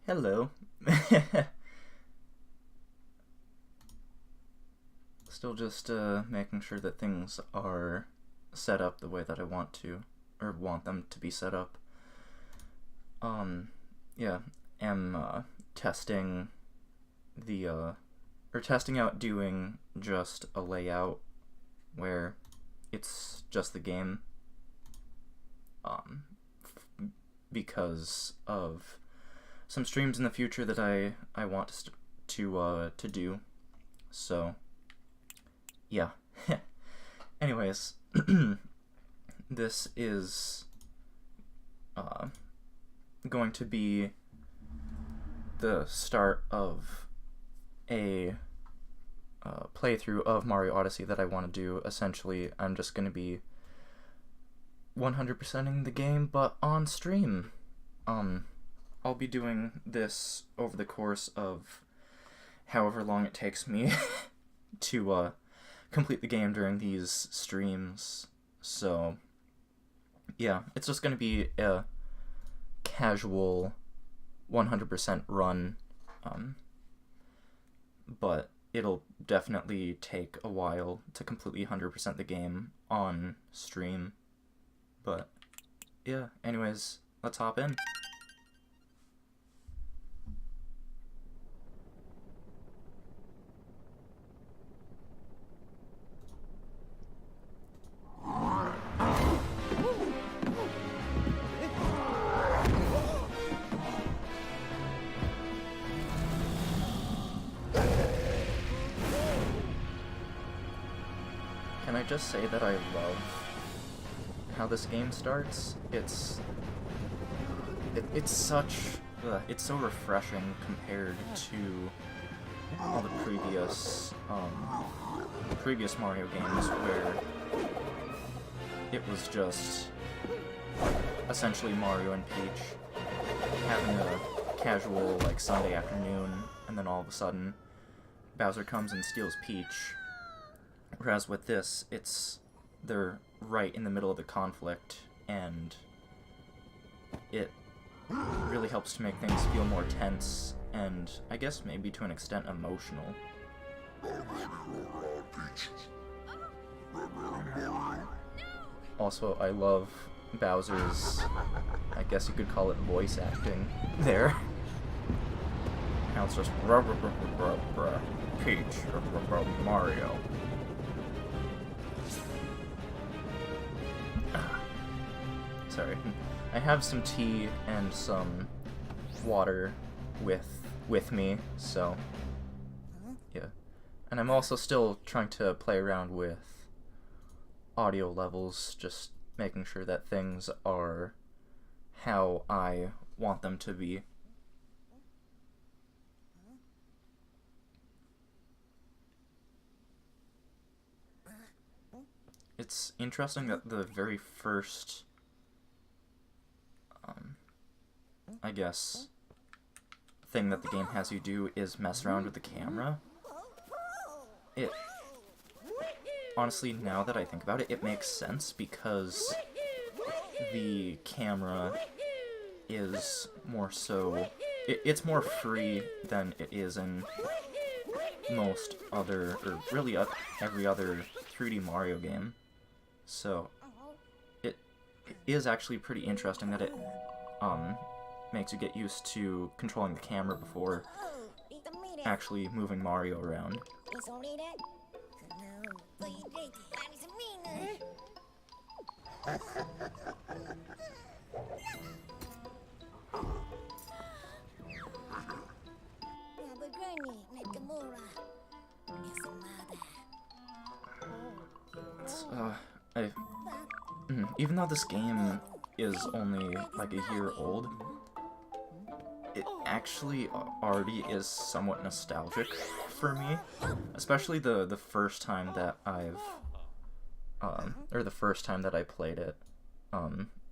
Hello. Still just making sure that things are set up the way that I want to, or want them to be set up. Um, yeah, am testing the, or testing out doing just a layout where it's just the game, um, because of some streams in the future that I want to do. So yeah. Anyways, this is going to be the start of a playthrough of Mario Odyssey that I want to do. Essentially, I'm just going to be 100%ing the game, but on stream. I'll be doing this over the course of however long it takes me to complete the game during these streams. So, yeah, it's just going to be a casual 100% run. But it'll definitely take a while to completely 100% the game on stream. But yeah, anyways, let's hop in. Can I just say that I love how this game starts? It's such it's so refreshing compared to all the previous Mario games where it was just essentially Mario and Peach having a casual like Sunday afternoon, and then all of a sudden Bowser comes and steals Peach. Whereas with this, they're right in the middle of the conflict, and it really helps to make things feel more tense, and I guess maybe to an extent emotional. Also, I love Bowser's, I guess you could call it voice acting there. Now it's just Peach, Mario. Sorry. I have some tea and some water with me, so yeah. And I'm also still trying to play around with audio levels, just making sure that things are how I want them to be. It's interesting that the very first I guess thing that the game has you do is mess around with the camera. It honestly, now that I think about it, it makes sense because the camera is more so it's more free than it is in most other, or really every other 3D Mario game. So it is actually pretty interesting that it makes you get used to controlling the camera before actually moving Mario around. Even though this game is only like a year old, it actually already is somewhat nostalgic for me, especially the first time that the first time that I played it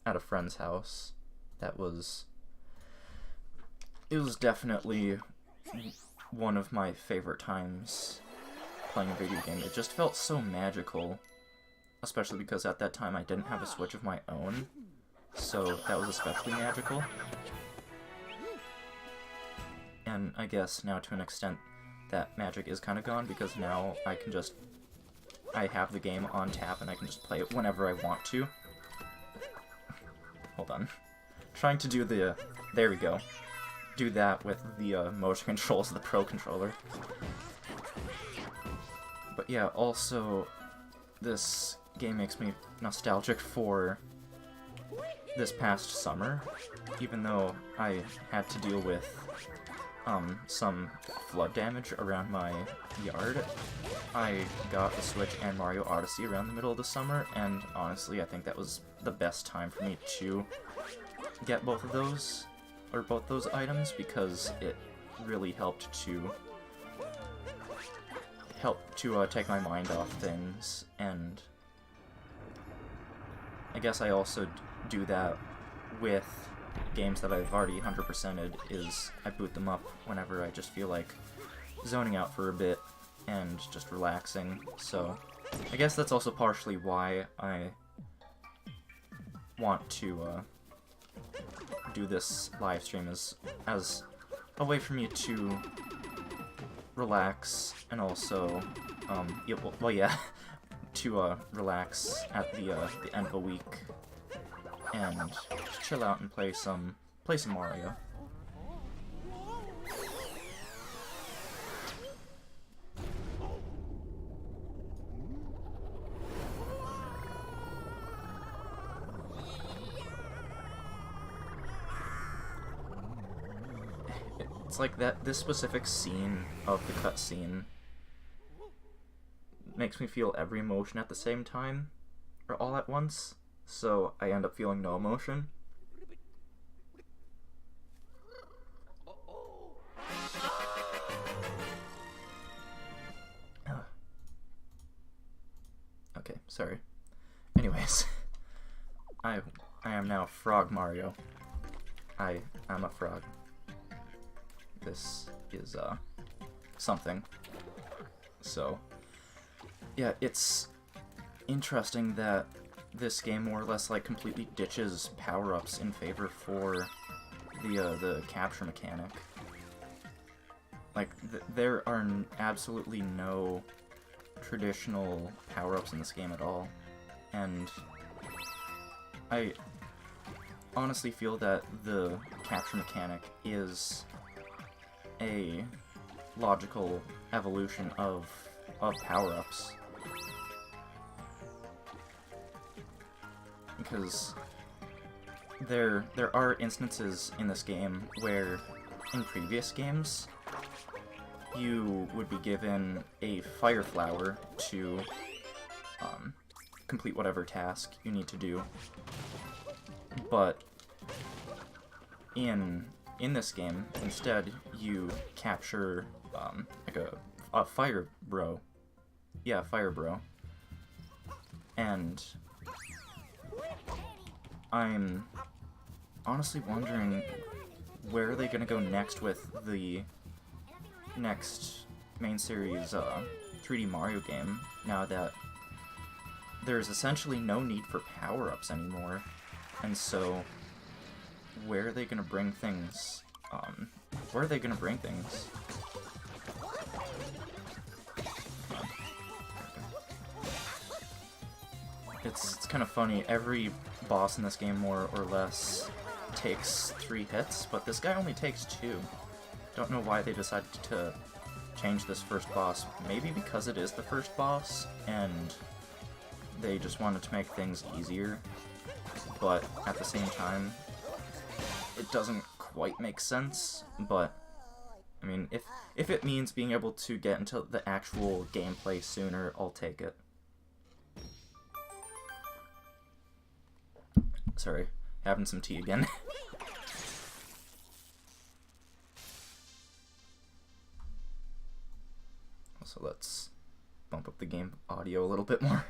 at a friend's house. It was definitely one of my favorite times playing a video game. It just felt so magical, especially because at that time I didn't have a Switch of my own, so that was especially magical. And I guess now to an extent that magic is kind of gone, because now I have the game on tap and I can just play it whenever I want to. Hold on. Trying to do there we go. Do that with the motion controls of the Pro Controller. But yeah, also, this game makes me nostalgic for this past summer, even though I had to deal with some flood damage around my yard. I got the Switch and Mario Odyssey around the middle of the summer, and honestly, I think that was the best time for me to get both those items, because it really helped to take my mind off things. And I guess I also do that with games that I've already 100%ed, is I boot them up whenever I just feel like zoning out for a bit and just relaxing. So I guess that's also partially why I want to do this live stream, as a way for me to relax, and also, yeah, well, yeah, to relax at the end of a week, and just chill out and play some Mario. It's like this specific scene of the cutscene makes me feel every emotion at the same time, or all at once, so I end up feeling no emotion. Okay, sorry. Anyways, I am now Frog Mario. I'm a frog. This is something. So yeah, it's interesting that this game more or less like completely ditches power-ups in favor for the capture mechanic. Like there are absolutely no traditional power-ups in this game at all, and I honestly feel that the capture mechanic is a logical evolution of power-ups. Because there are instances in this game where in previous games you would be given a fire flower to complete whatever task you need to do, but in this game, instead, you capture, like a fire bro. Yeah, fire bro. And I'm honestly wondering where are they gonna go next with the next main series, 3D Mario game, now that there's essentially no need for power-ups anymore. And so where are they gonna bring things? Where are they gonna bring things? It's kind of funny. Every boss in this game, more or less, takes 3 hits, but this guy only takes 2. Don't know why they decided to change this first boss. Maybe because it is the first boss, and they just wanted to make things easier. But at the same time, it doesn't quite make sense. But I mean, if it means being able to get into the actual gameplay sooner, I'll take it. Sorry, having some tea again. So let's bump up the game audio a little bit more.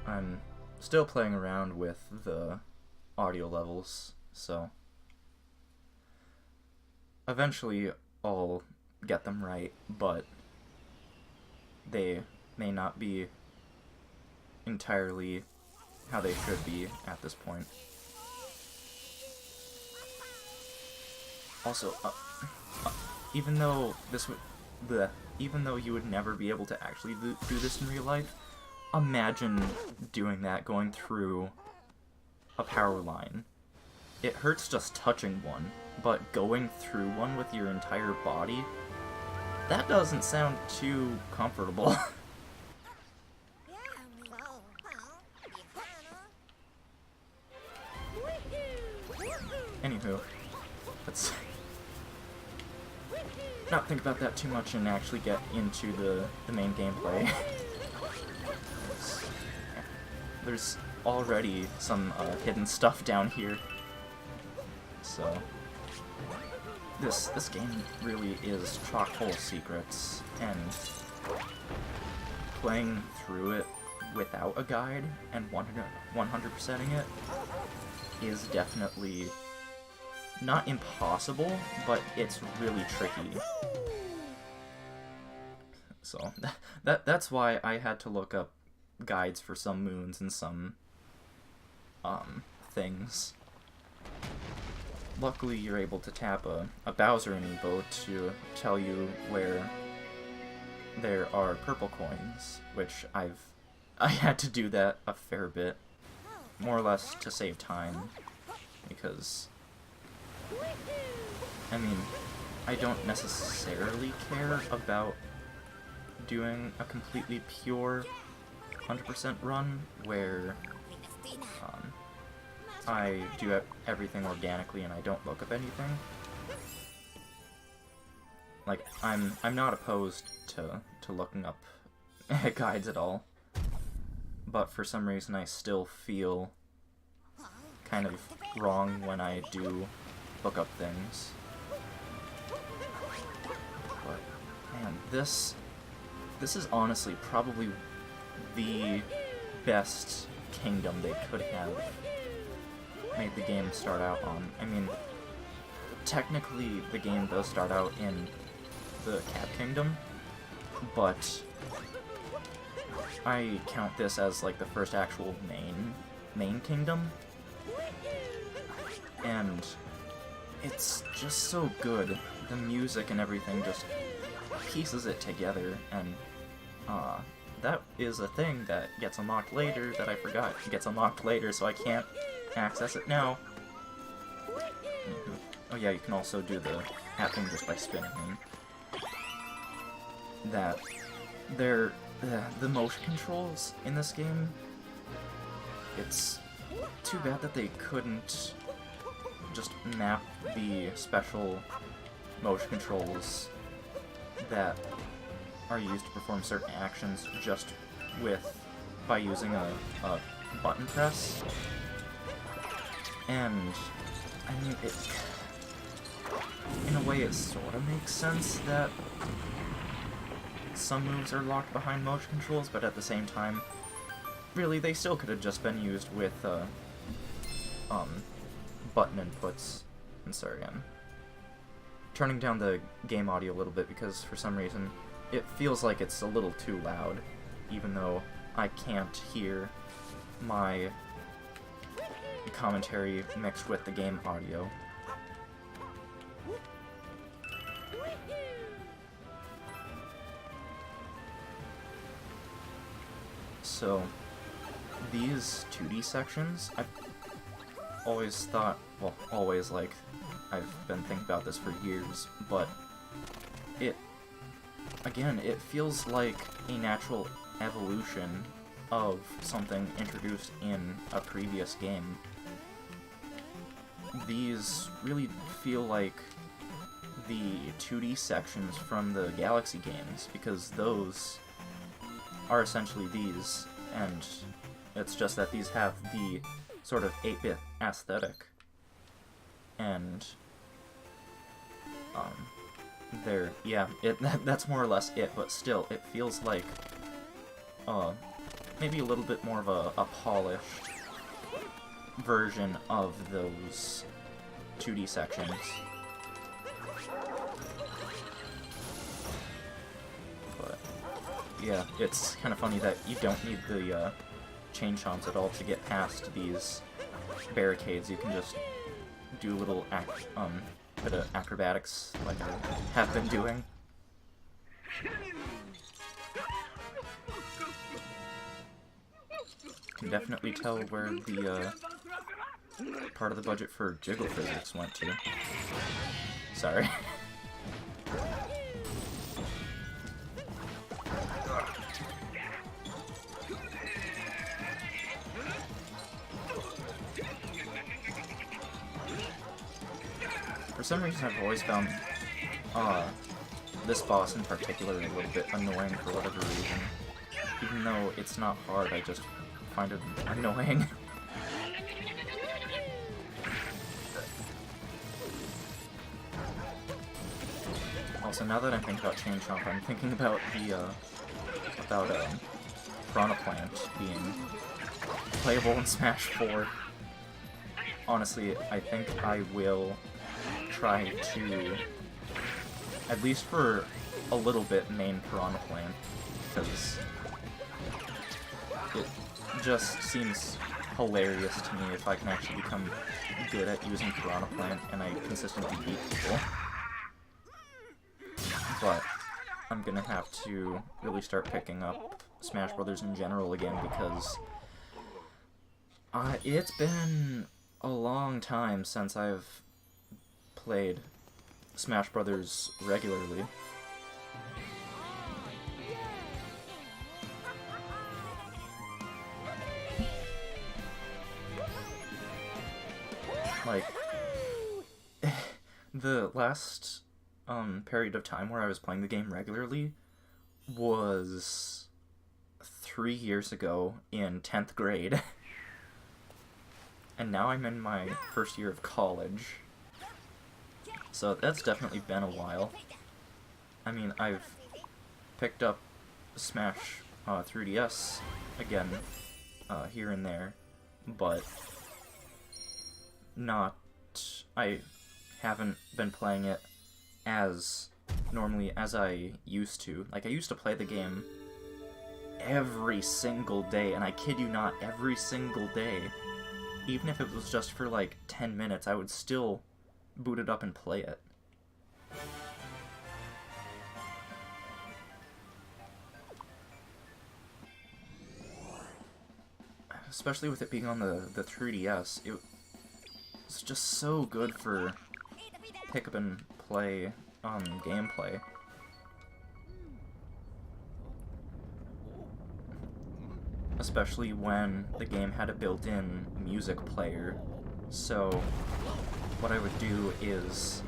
I'm still playing around with the audio levels, so eventually I'll get them right, but they may not be entirely how they should be at this point. Also, even though even though you would never be able to actually do this in real life, imagine doing that, going through a power line. It hurts just touching one, but going through one with your entire body, that doesn't sound too comfortable. Anywho, let's not think about that too much and actually get into the main gameplay. There's already some hidden stuff down here, so this game really is chock full of secrets, and playing through it without a guide and 100%ing it is definitely not impossible, but it's really tricky. So that's why I had to look up guides for some moons and some things. luckily you're able to tap a Bowser amiibo to tell you where there are purple coins, which I had to do that a fair bit, more or less to save time, because, I mean, I don't necessarily care about doing a completely pure 100% run where I do everything organically and I don't look up anything. Like, I'm not opposed to looking up guides at all, but for some reason I still feel kind of wrong when I do look up things. But, man, this is honestly probably the best kingdom they could have made the game start out on. I mean, technically the game does start out in the Cap Kingdom, but I count this as like the first actual main kingdom, and it's just so good. The music and everything just pieces it together, and that is a thing that gets unlocked later that I forgot. It gets unlocked later, so I can't access it now. Oh yeah, you can also do the happening just by spinning them. That the motion controls in this game, it's too bad that they couldn't just map the special motion controls that are used to perform certain actions just by using a button press. And I mean, in a way it sort of makes sense that some moves are locked behind motion controls, but at the same time, really, they still could have just been used with button inputs. I'm sorry, I'm turning down the game audio a little bit because for some reason it feels like it's a little too loud, even though I can't hear my commentary mixed with the game audio. So, these 2D sections, I've always thought, well, always, like, I've been thinking about this for years, but it feels like a natural evolution of something introduced in a previous game. These really feel like the 2D sections from the Galaxy games, because those are essentially these, and it's just that these have the sort of 8-bit aesthetic, and that's more or less it, but still, it feels like maybe a little bit more of a polished version of those 2D sections. But yeah, it's kind of funny that you don't need the chain chomps at all to get past these barricades. You can just do a little bit of acrobatics like I have been doing. Can definitely tell where the part of the budget for jiggle physics went to. Sorry. For some reason, I've always found this boss in particular a little bit annoying for whatever reason. Even though it's not hard, I just find it annoying. Also, now that I'm thinking about Chain Chomp, I'm thinking about the Piranha Plant being playable in Smash 4. Honestly, I think I will try to, at least for a little bit, main Piranha Plant, because it just seems hilarious to me if I can actually become good at using Piranha Plant, and I consistently beat people. But I'm gonna have to really start picking up Smash Brothers in general again, because it's been a long time since I've played Smash Brothers regularly. Like, the last period of time where I was playing the game regularly was 3 years ago in 10th grade. And now I'm in my first year of college. So that's definitely been a while. I mean, I've picked up Smash 3DS again here and there, but I haven't been playing it as normally as I used to. Like, I used to play the game every single day, and I kid you not, every single day. Even if it was just for like 10 minutes, I would still boot it up and play it. Especially with it being on the 3DS, it's just so good for pick up and play gameplay. Especially when the game had a built-in music player. So what I would do is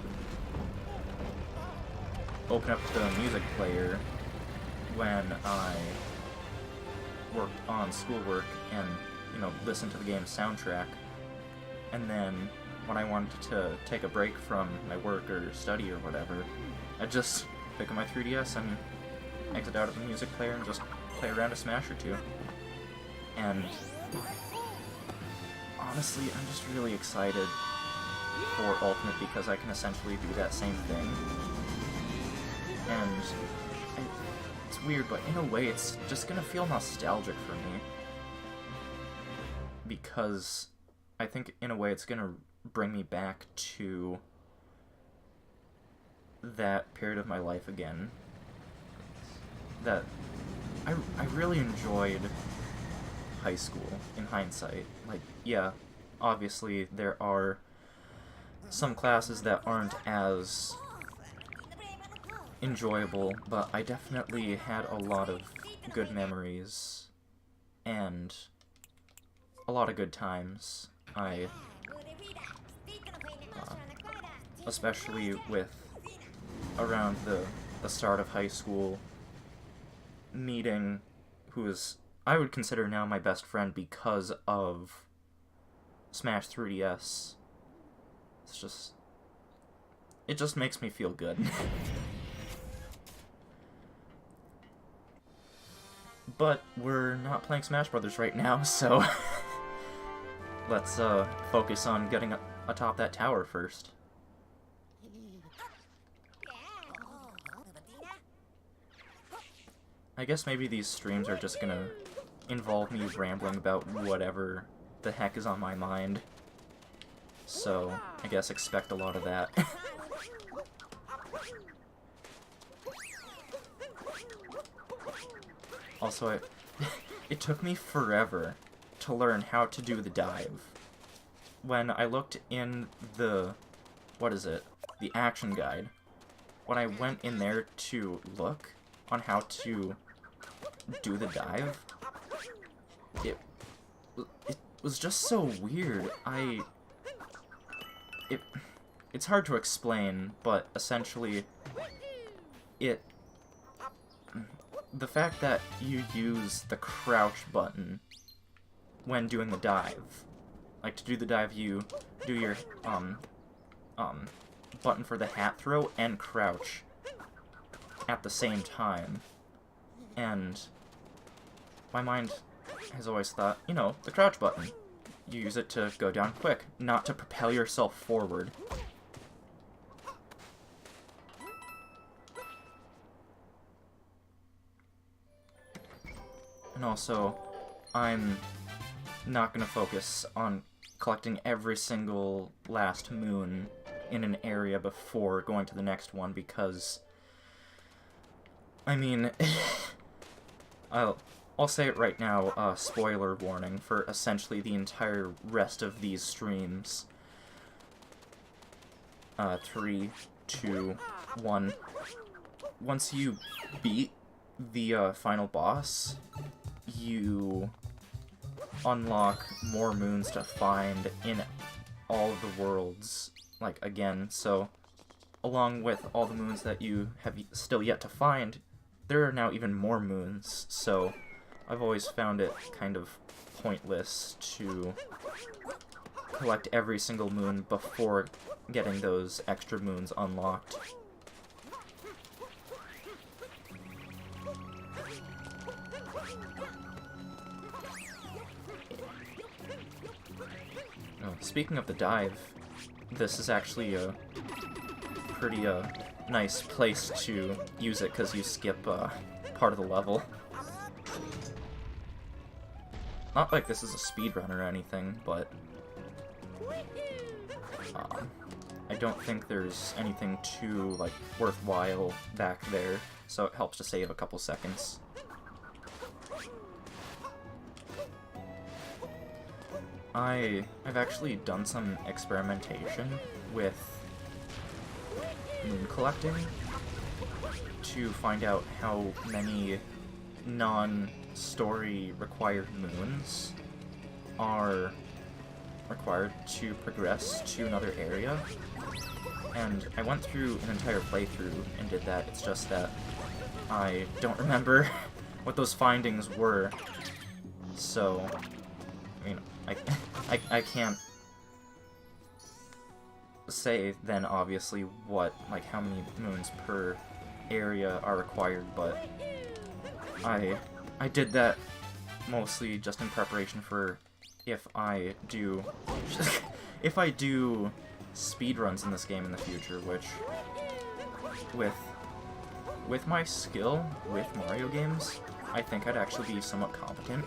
open up the music player when I worked on schoolwork and, you know, listen to the game's soundtrack. And then when I wanted to take a break from my work or study or whatever, I'd just pick up my 3DS and exit out of the music player and just play around a Smash or two. And honestly, I'm just really excited for Ultimate because I can essentially do that same thing. And it's weird, but in a way it's just gonna feel nostalgic for me. Because I think in a way it's gonna bring me back to that period of my life again. That I really enjoyed high school, in hindsight. Like, yeah, obviously there are some classes that aren't as enjoyable, but I definitely had a lot of good memories and a lot of good times. Especially with around the start of high school, meeting who is I would consider now my best friend because of Smash 3DS. It just makes me feel good. But we're not playing Smash Brothers right now, so let's focus on getting atop that tower first. I guess maybe these streams are just gonna involve me rambling about whatever the heck is on my mind. So, I guess expect a lot of that. Also, it took me forever to learn how to do the dive. When I looked in the the action guide, when I went in there to look on how to do the dive, it was just so weird. It's hard to explain, but essentially the fact that you use the crouch button when doing the dive, like to do the dive you do your button for the hat throw and crouch at the same time. And my mind has always thought, you know, the crouch button, you use it to go down quick, not to propel yourself forward. And also, I'm not going to focus on collecting every single last moon in an area before going to the next one, because, I mean, I'll say it right now, spoiler warning for essentially the entire rest of these streams. 3, 2, 1. Once you beat the final boss, you unlock more moons to find in all of the worlds, like, again, so along with all the moons that you have still yet to find, there are now even more moons, so I've always found it kind of pointless to collect every single moon before getting those extra moons unlocked. Speaking of the dive, this is actually a pretty nice place to use it because you skip part of the level. Not like this is a speedrun or anything, but I don't think there's anything too like worthwhile back there, so it helps to save a couple seconds. I've actually done some experimentation with moon collecting to find out how many non-story required moons are required to progress to another area, and I went through an entire playthrough and did that. It's just that I don't remember what those findings were, so I mean, I can't say then obviously what, like, how many moons per area are required, but I did that mostly just in preparation for if I do speedruns in this game in the future, which with my skill with Mario games, I think I'd actually be somewhat competent.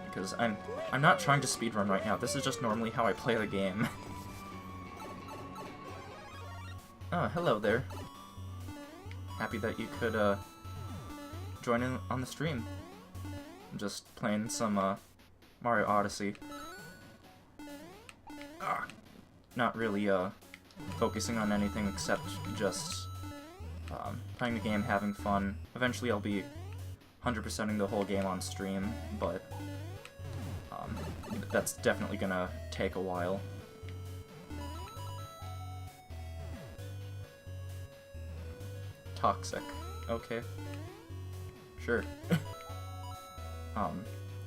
Because I'm not trying to speedrun right now, this is just normally how I play the game. Oh, hello there. Happy that you could join in on the stream. I'm just playing some Mario Odyssey. Not really focusing on anything except just playing the game, having fun. Eventually I'll be 100%ing the whole game on stream, but that's definitely gonna take a while. Toxic. Okay. Sure.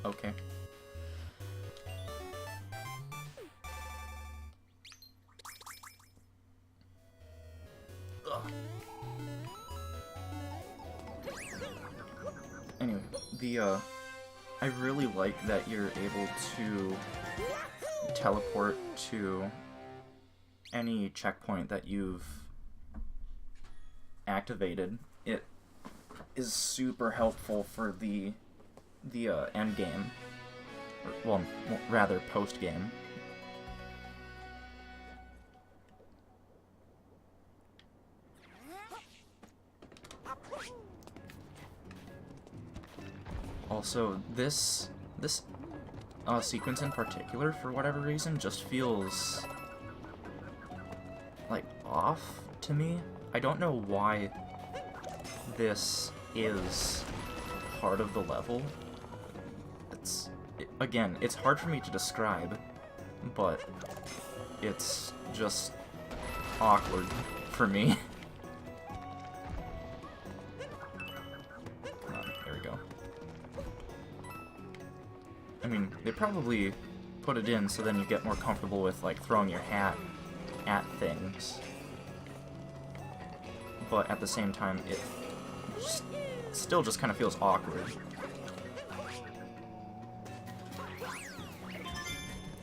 Okay. Ugh. Anyway, I really like that you're able to teleport to any checkpoint that you've activated. It is super helpful for the end game, well, rather post game. Also, this sequence in particular, for whatever reason, just feels like off to me. I don't know why this is part of the level. Again, it's hard for me to describe, but it's just awkward for me. Come on, there we go. I mean, they probably put it in so then you get more comfortable with, like, throwing your hat at things. But at the same time, it still just kind of feels awkward.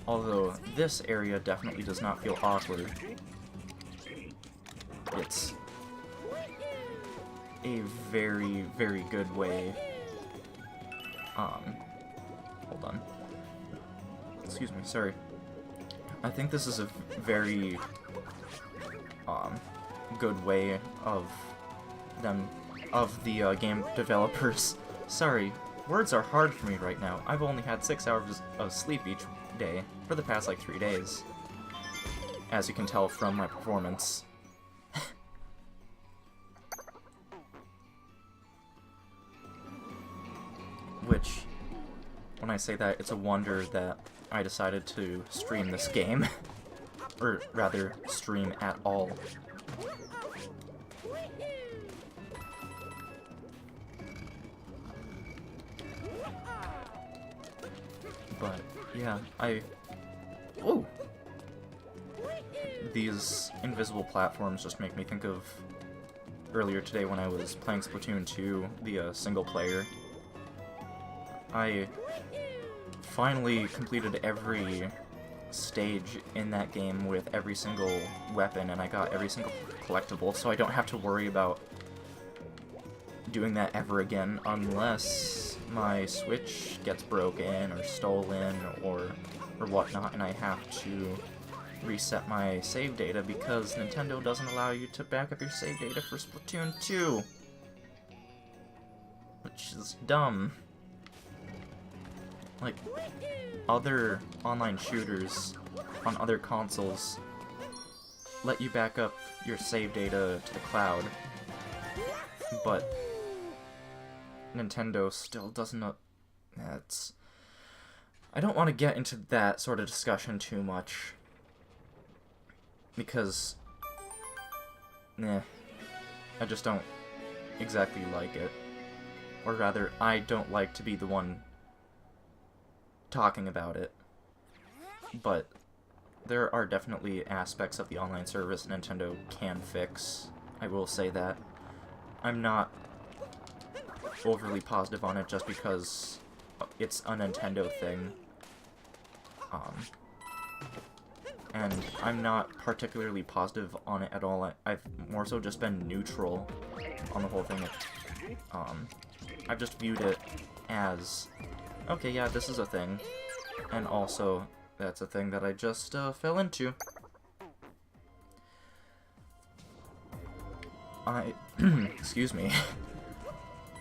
Although, this area definitely does not feel awkward. It's a very, very good way. Hold on. Excuse me, sorry. I think this is a very good way of the game developers. Sorry, words are hard for me right now. I've only had 6 hours of sleep each day for the past like 3 days, as you can tell from my performance. Which, when I say that, it's a wonder that I decided to stream this game. Or rather, stream at all. But, yeah, oh! These invisible platforms just make me think of earlier today when I was playing Splatoon 2, the single player. I finally completed every stage in that game with every single weapon, and I got every single collectible, so I don't have to worry about doing that ever again unless my Switch gets broken or stolen or whatnot, and I have to reset my save data because Nintendo doesn't allow you to back up your save data for Splatoon 2. Which is dumb. Like, other online shooters on other consoles let you back up your save data to the cloud, but Nintendo still doesn't know. That's... I don't want to get into that sort of discussion too much, because I just don't exactly like it. Or rather, I don't like to be the one talking about it. But there are definitely aspects of the online service Nintendo can fix. I will say that. I'm not overly positive on it just because it's a Nintendo thing. And I'm not particularly positive on it at all. I've more so just been neutral on the whole thing. I've just viewed it as, okay, yeah, this is a thing, and also that's a thing that I just fell into. Excuse me.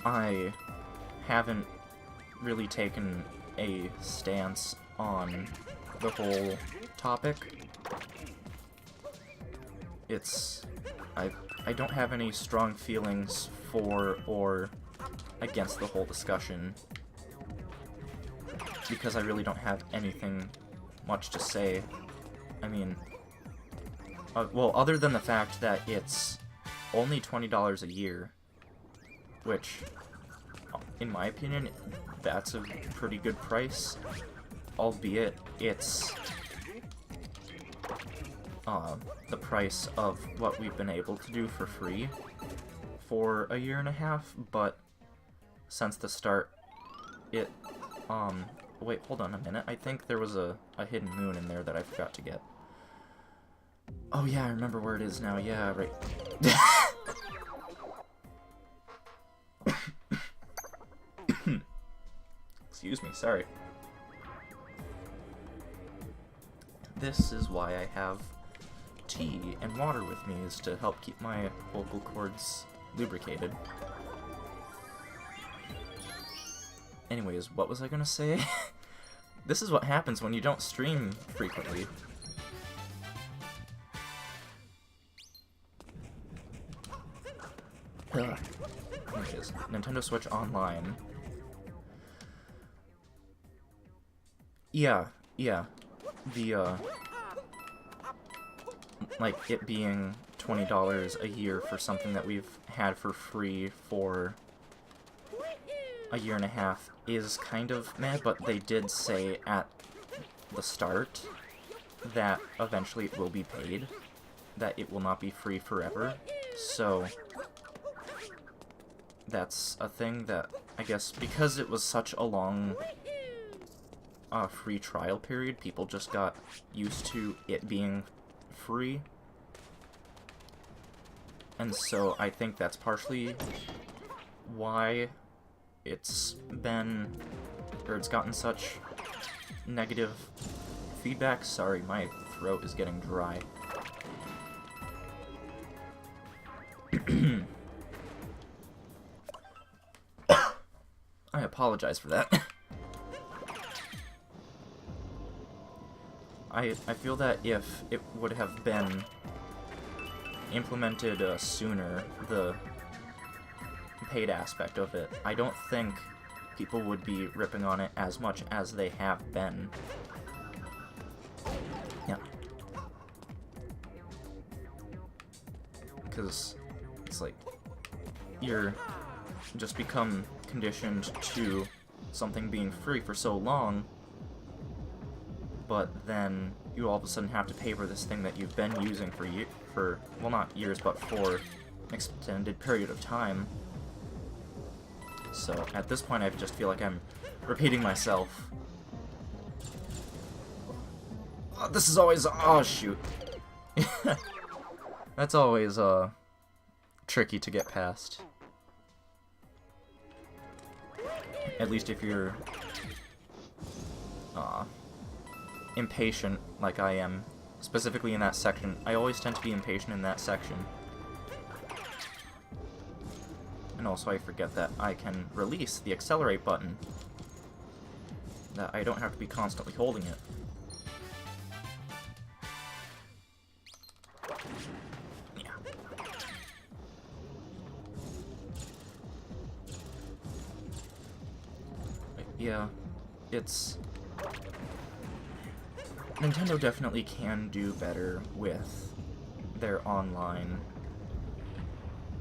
I haven't really taken a stance on the whole topic. I don't have any strong feelings for or against the whole discussion, because I really don't have anything much to say. I mean, well, other than the fact that it's only $20 a year, which, in my opinion, that's a pretty good price, albeit it's the price of what we've been able to do for free for a year and a half, but since the start, it, wait, hold on a minute, I think there was a hidden moon in there that I forgot to get. Oh yeah, I remember where it is now, yeah, right. Excuse me, sorry. This is why I have tea and water with me, is to help keep my vocal cords lubricated. Anyways, what was I gonna say? This is what happens when you don't stream frequently. Anyways, Nintendo Switch Online. Yeah. The, like, it being $20 a year for something that we've had for free for a year and a half is kind of meh, but they did say at the start that eventually it will be paid, that it will not be free forever, so that's a thing that, I guess, because it was such a long free trial period, people just got used to it being free. And so I think that's partially why it's gotten such negative feedback. Sorry, my throat is getting dry. I apologize for that. I feel that if it would have been implemented sooner, the paid aspect of it, I don't think people would be ripping on it as much as they have been. Yeah. Because it's like, you're just become conditioned to something being free for so long, but then you all of a sudden have to pay for this thing that you've been using for well, not years, but for an extended period of time. So at this point I just feel like I'm repeating myself. Oh, this is always, oh shoot. That's always tricky to get past. At least if you're impatient like I am, specifically in that section. I always tend to be impatient in that section. And also I forget that I can release the accelerate button. That I don't have to be constantly holding it. Yeah. Yeah, it's... Nintendo definitely can do better with their online.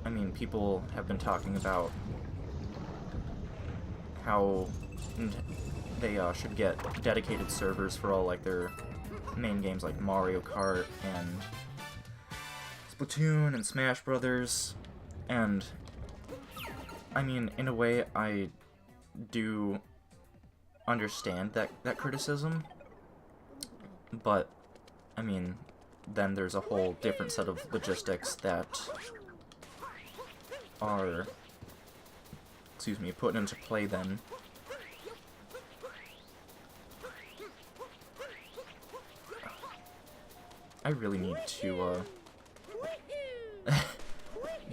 I mean, people have been talking about how they should get dedicated servers for all like their main games like Mario Kart and Splatoon and Smash Brothers. And I mean, in a way, I do understand that criticism. But, I mean, then there's a whole different set of logistics that are, put into play then. I really need to,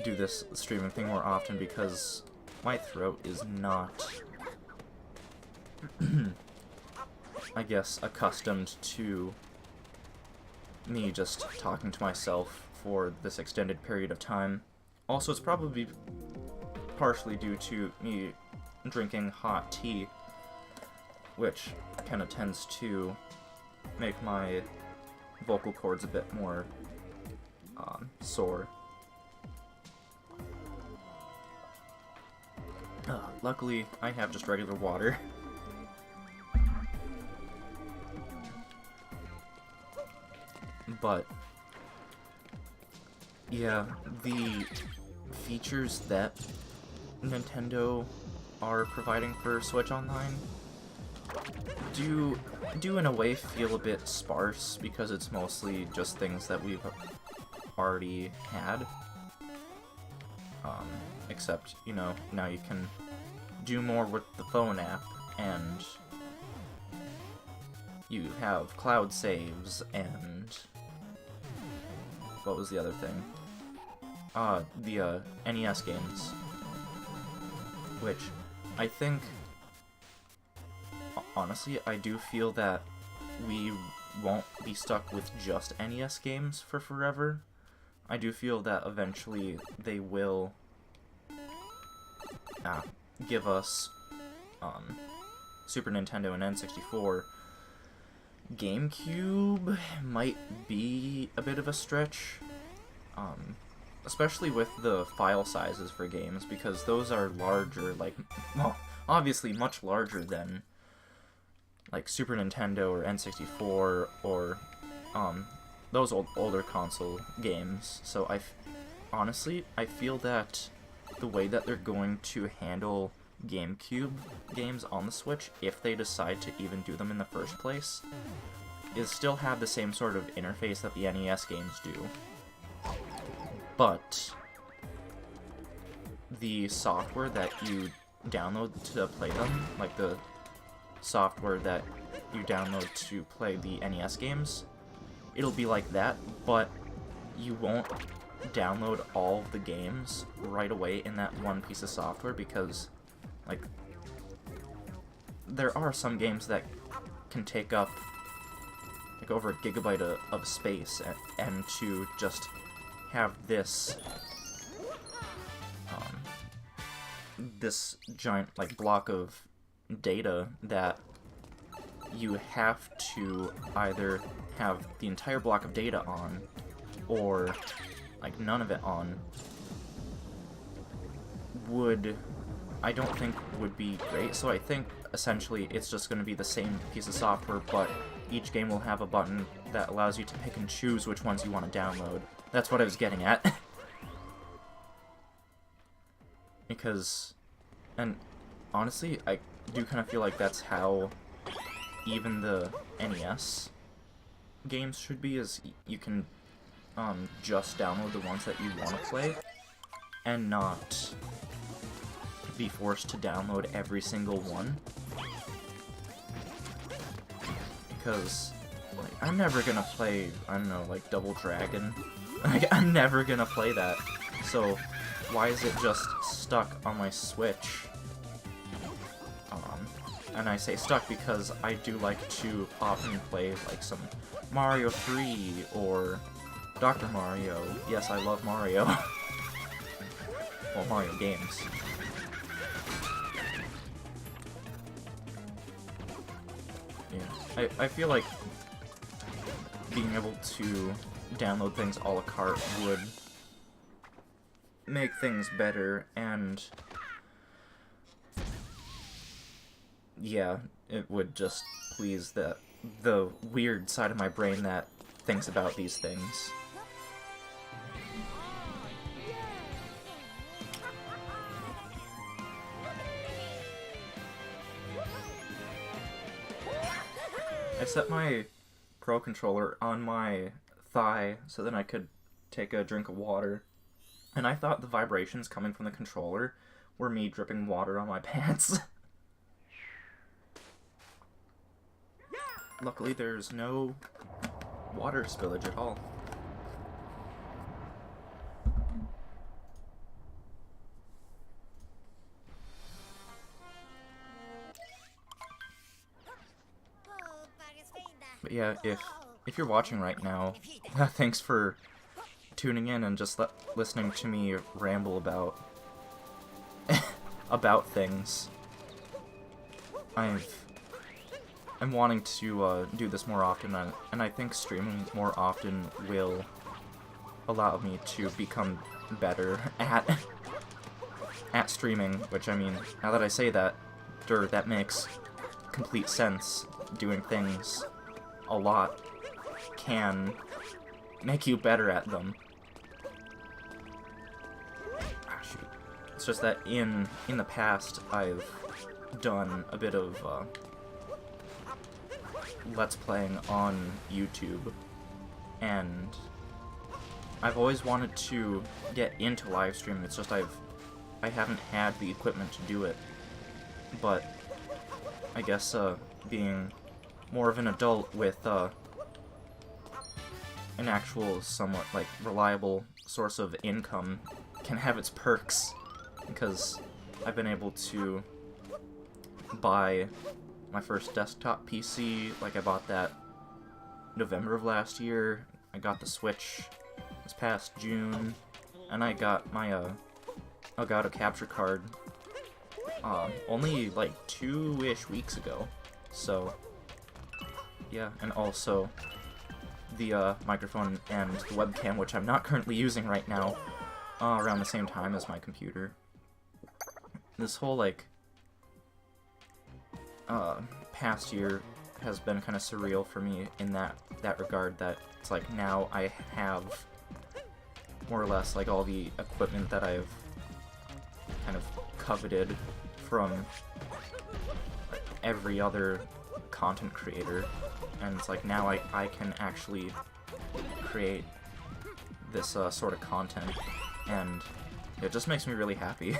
do this streaming thing more often because my throat is not... I guess, accustomed to me just talking to myself for this extended period of time. Also, it's probably partially due to me drinking hot tea, which kind of tends to make my vocal cords a bit more sore. Luckily, I have just regular water. But, yeah, the features that Nintendo are providing for Switch Online do in a way feel a bit sparse because it's mostly just things that we've already had. Except, you know, now you can do more with the phone app, and you have cloud saves, and what was the other thing? The NES games, which I think, honestly, I do feel that we won't be stuck with just NES games for forever. I do feel that eventually they will give us Super Nintendo and N64. GameCube might be a bit of a stretch, especially with the file sizes for games, because those are larger, like, well, obviously much larger than, like, Super Nintendo or N64 or, those older console games. So honestly, I feel that the way that they're going to handle GameCube games on the Switch, if they decide to even do them in the first place, is still have the same sort of interface that the NES games do. But the software that you download to play them, like the software that you download to play the NES games, it'll be like that, but you won't download all the games right away in that one piece of software, because, like, there are some games that can take up, like, over a gigabyte of space, and to just have this, this giant, like, block of data that you have to either have the entire block of data on, or, like, none of it on, I don't think would be great. So I think, essentially, it's just going to be the same piece of software, but each game will have a button that allows you to pick and choose which ones you want to download. That's what I was getting at. Because, and honestly, I do kind of feel like that's how even the NES games should be, is you can just download the ones that you want to play, and not be forced to download every single one. Because, like, I'm never gonna play, I don't know, like, Double Dragon. Like, I'm never gonna play that. So, why is it just stuck on my Switch? And I say stuck because I do like to often play, like, some Mario 3 or Dr. Mario. Yes, I love Mario. Well, Mario games. Yeah, I feel like being able to download things a la carte would make things better, and yeah, it would just please the weird side of my brain that thinks about these things. I set my Pro Controller on my thigh so then I could take a drink of water, and I thought the vibrations coming from the controller were me dripping water on my pants. Luckily, there's no water spillage at all. But yeah, if you're watching right now, thanks for tuning in and just listening to me ramble about about things. I'm wanting to do this more often, and I think streaming more often will allow me to become better at streaming, which, I mean, now that I say that, that makes complete sense. Doing things a lot can make you better at them. Ah, shoot. It's just that in the past, I've done a bit of Let's Playing on YouTube, and I've always wanted to get into live streaming. It's just I haven't had the equipment to do it, but I guess being more of an adult with an actual, somewhat, like, reliable source of income can have its perks, because I've been able to buy my first desktop PC. Like, I bought that November of last year. I got the Switch this past June, and I got my Elgato capture card only like 2-ish weeks ago. So yeah, and also the microphone and the webcam, which I'm not currently using right now, around the same time as my computer. This whole, like, past year has been kind of surreal for me in that regard, that it's like now I have more or less, like, all the equipment that I've kind of coveted from, like, every other content creator, and it's like now I can actually create this sort of content, and it just makes me really happy.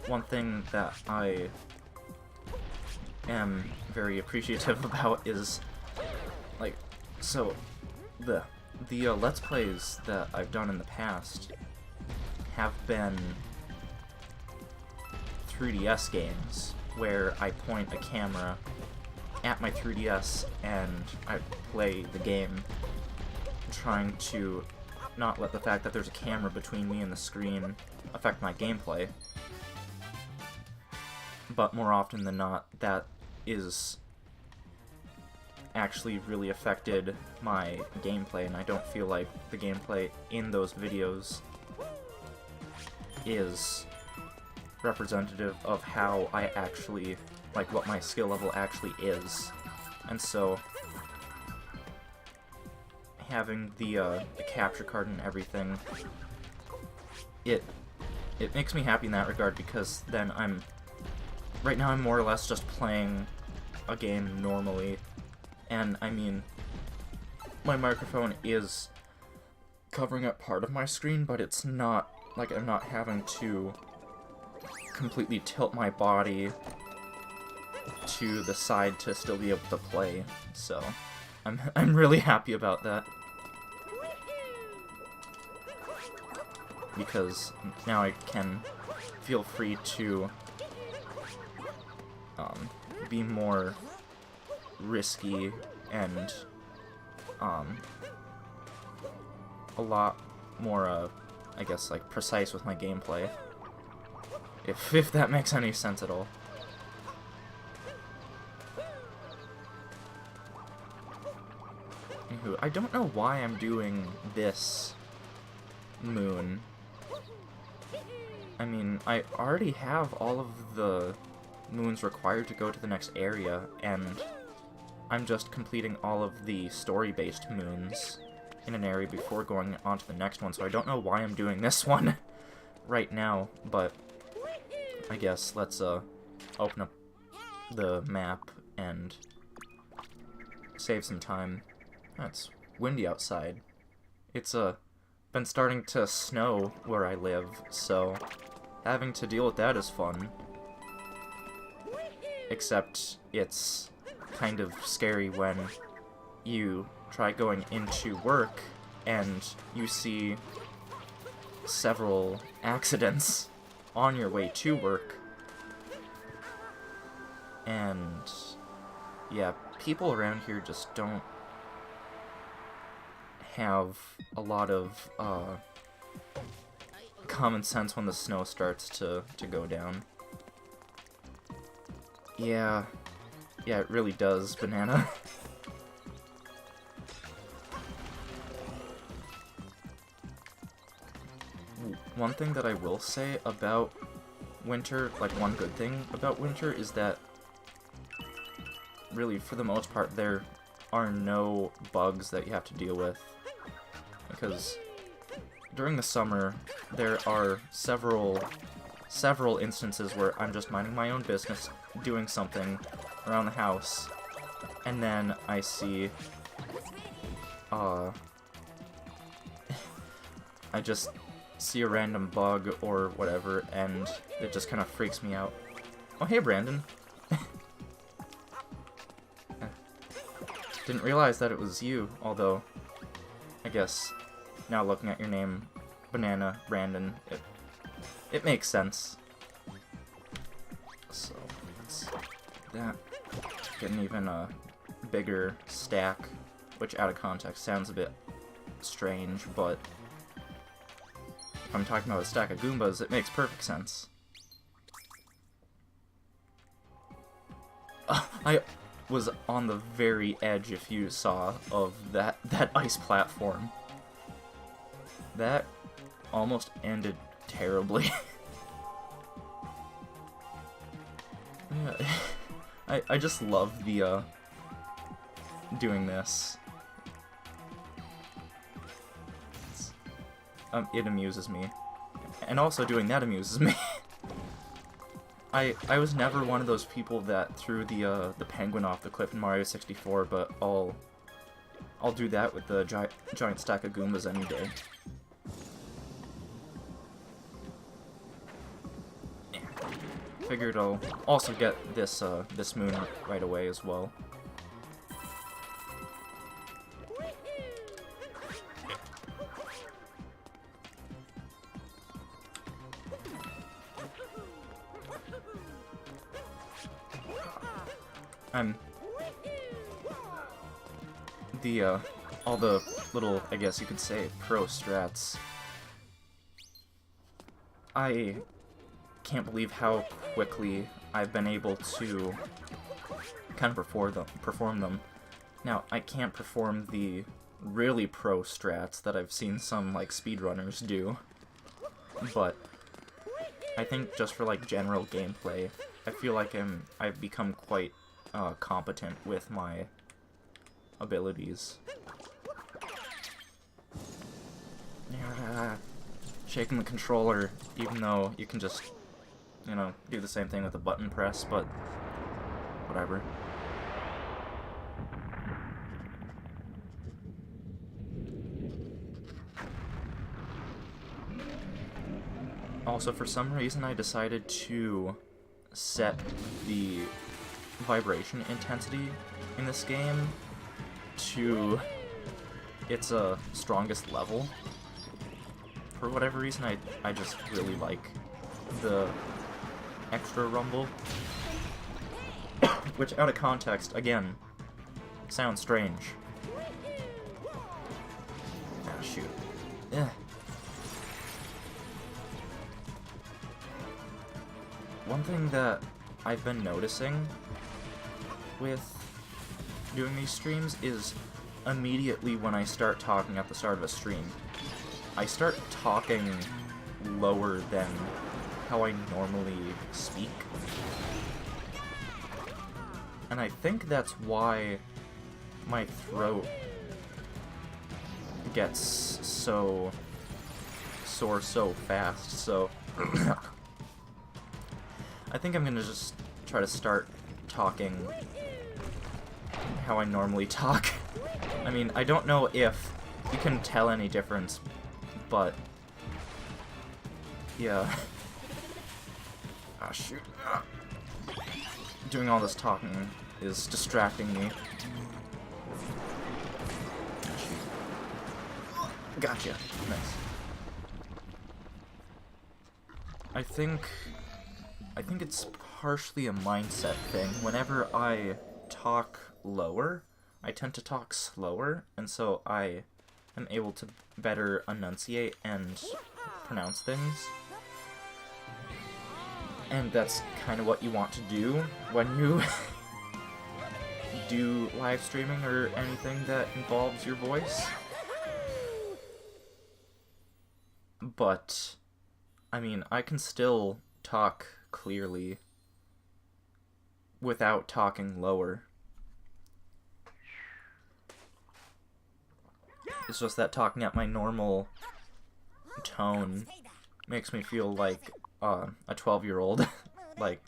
One thing that I am very appreciative about is, like, so the Let's Plays that I've done in the past have been 3DS games, where I point a camera at my 3DS and I play the game, trying to not let the fact that there's a camera between me and the screen affect my gameplay. But more often than not, that is actually really affected my gameplay, and I don't feel like the gameplay in those videos is representative of how I actually, like, what my skill level actually is. And so having the capture card and everything, it makes me happy in that regard, because then right now I'm more or less just playing a game normally, and I mean, my microphone is covering up part of my screen, but it's not, like, I'm not having to completely tilt my body to the side to still be able to play, so I'm really happy about that. Because now I can feel free to be more risky and a lot more I guess, like, precise with my gameplay, if that makes any sense at all. Anywho, I don't know why I'm doing this moon. I mean, I already have all of the moons required to go to the next area, and I'm just completing all of the story-based moons in an area before going on to the next one, so I don't know why I'm doing this one right now, but I guess let's open up the map and save some time. Oh, it's windy outside. It's been starting to snow where I live, so having to deal with that is fun. Except it's kind of scary when you try going into work and you see several accidents on your way to work. And yeah, people around here just don't have a lot of common sense when the snow starts to go down. Yeah, it really does, Banana. One thing that I will say about winter, like one good thing about winter, is that really, for the most part, there are no bugs that you have to deal with. Because during the summer, there are several instances where I'm just minding my own business, doing something around the house, and then I see, I just see a random bug or whatever, and it just kind of freaks me out. Oh, hey, Brandon. Didn't realize that it was you, although, I guess, now looking at your name, Banana, Brandon, it makes sense. So, let's that. Get an even bigger stack, which out of context sounds a bit strange, but if I'm talking about a stack of Goombas, it makes perfect sense. I was on the very edge, if you saw, of that ice platform. That almost ended terribly. I just love the doing this. It amuses me, and also doing that amuses me. I was never one of those people that threw the penguin off the cliff in Mario 64, but I'll do that with the giant stack of Goombas any day. figured I'll also get this this moon right away as well. All the little, I guess you could say, pro strats. I can't believe how quickly I've been able to kind of perform them. Now, I can't perform the really pro strats that I've seen some, like, speedrunners do, but I think just for, like, general gameplay, I feel like I've become quite competent with my abilities. Yeah, shaking the controller, even though you can just, you know, do the same thing with a button press, but whatever. Also, for some reason, I decided to set the vibration intensity in this game to its strongest level. For whatever reason, I just really like the extra rumble. Which, out of context, again, sounds strange. Ah, shoot. Ugh. One thing that I've been noticing with doing these streams is immediately when I start talking at the start of a stream, I start talking lower than how I normally speak. And I think that's why my throat gets so sore so fast, so I think I'm gonna just try to start talking how I normally talk. I mean, I don't know if you can tell any difference, but yeah. Ah, shoot. Doing all this talking is distracting me. Shoot. Gotcha. Nice. I think it's partially a mindset thing. Whenever I talk lower, I tend to talk slower, and so I am able to better enunciate and pronounce things. And that's kind of what you want to do when you do live streaming or anything that involves your voice. But, I mean, I can still talk clearly without talking lower. It's just that talking at my normal tone makes me feel like a 12-year-old. Like,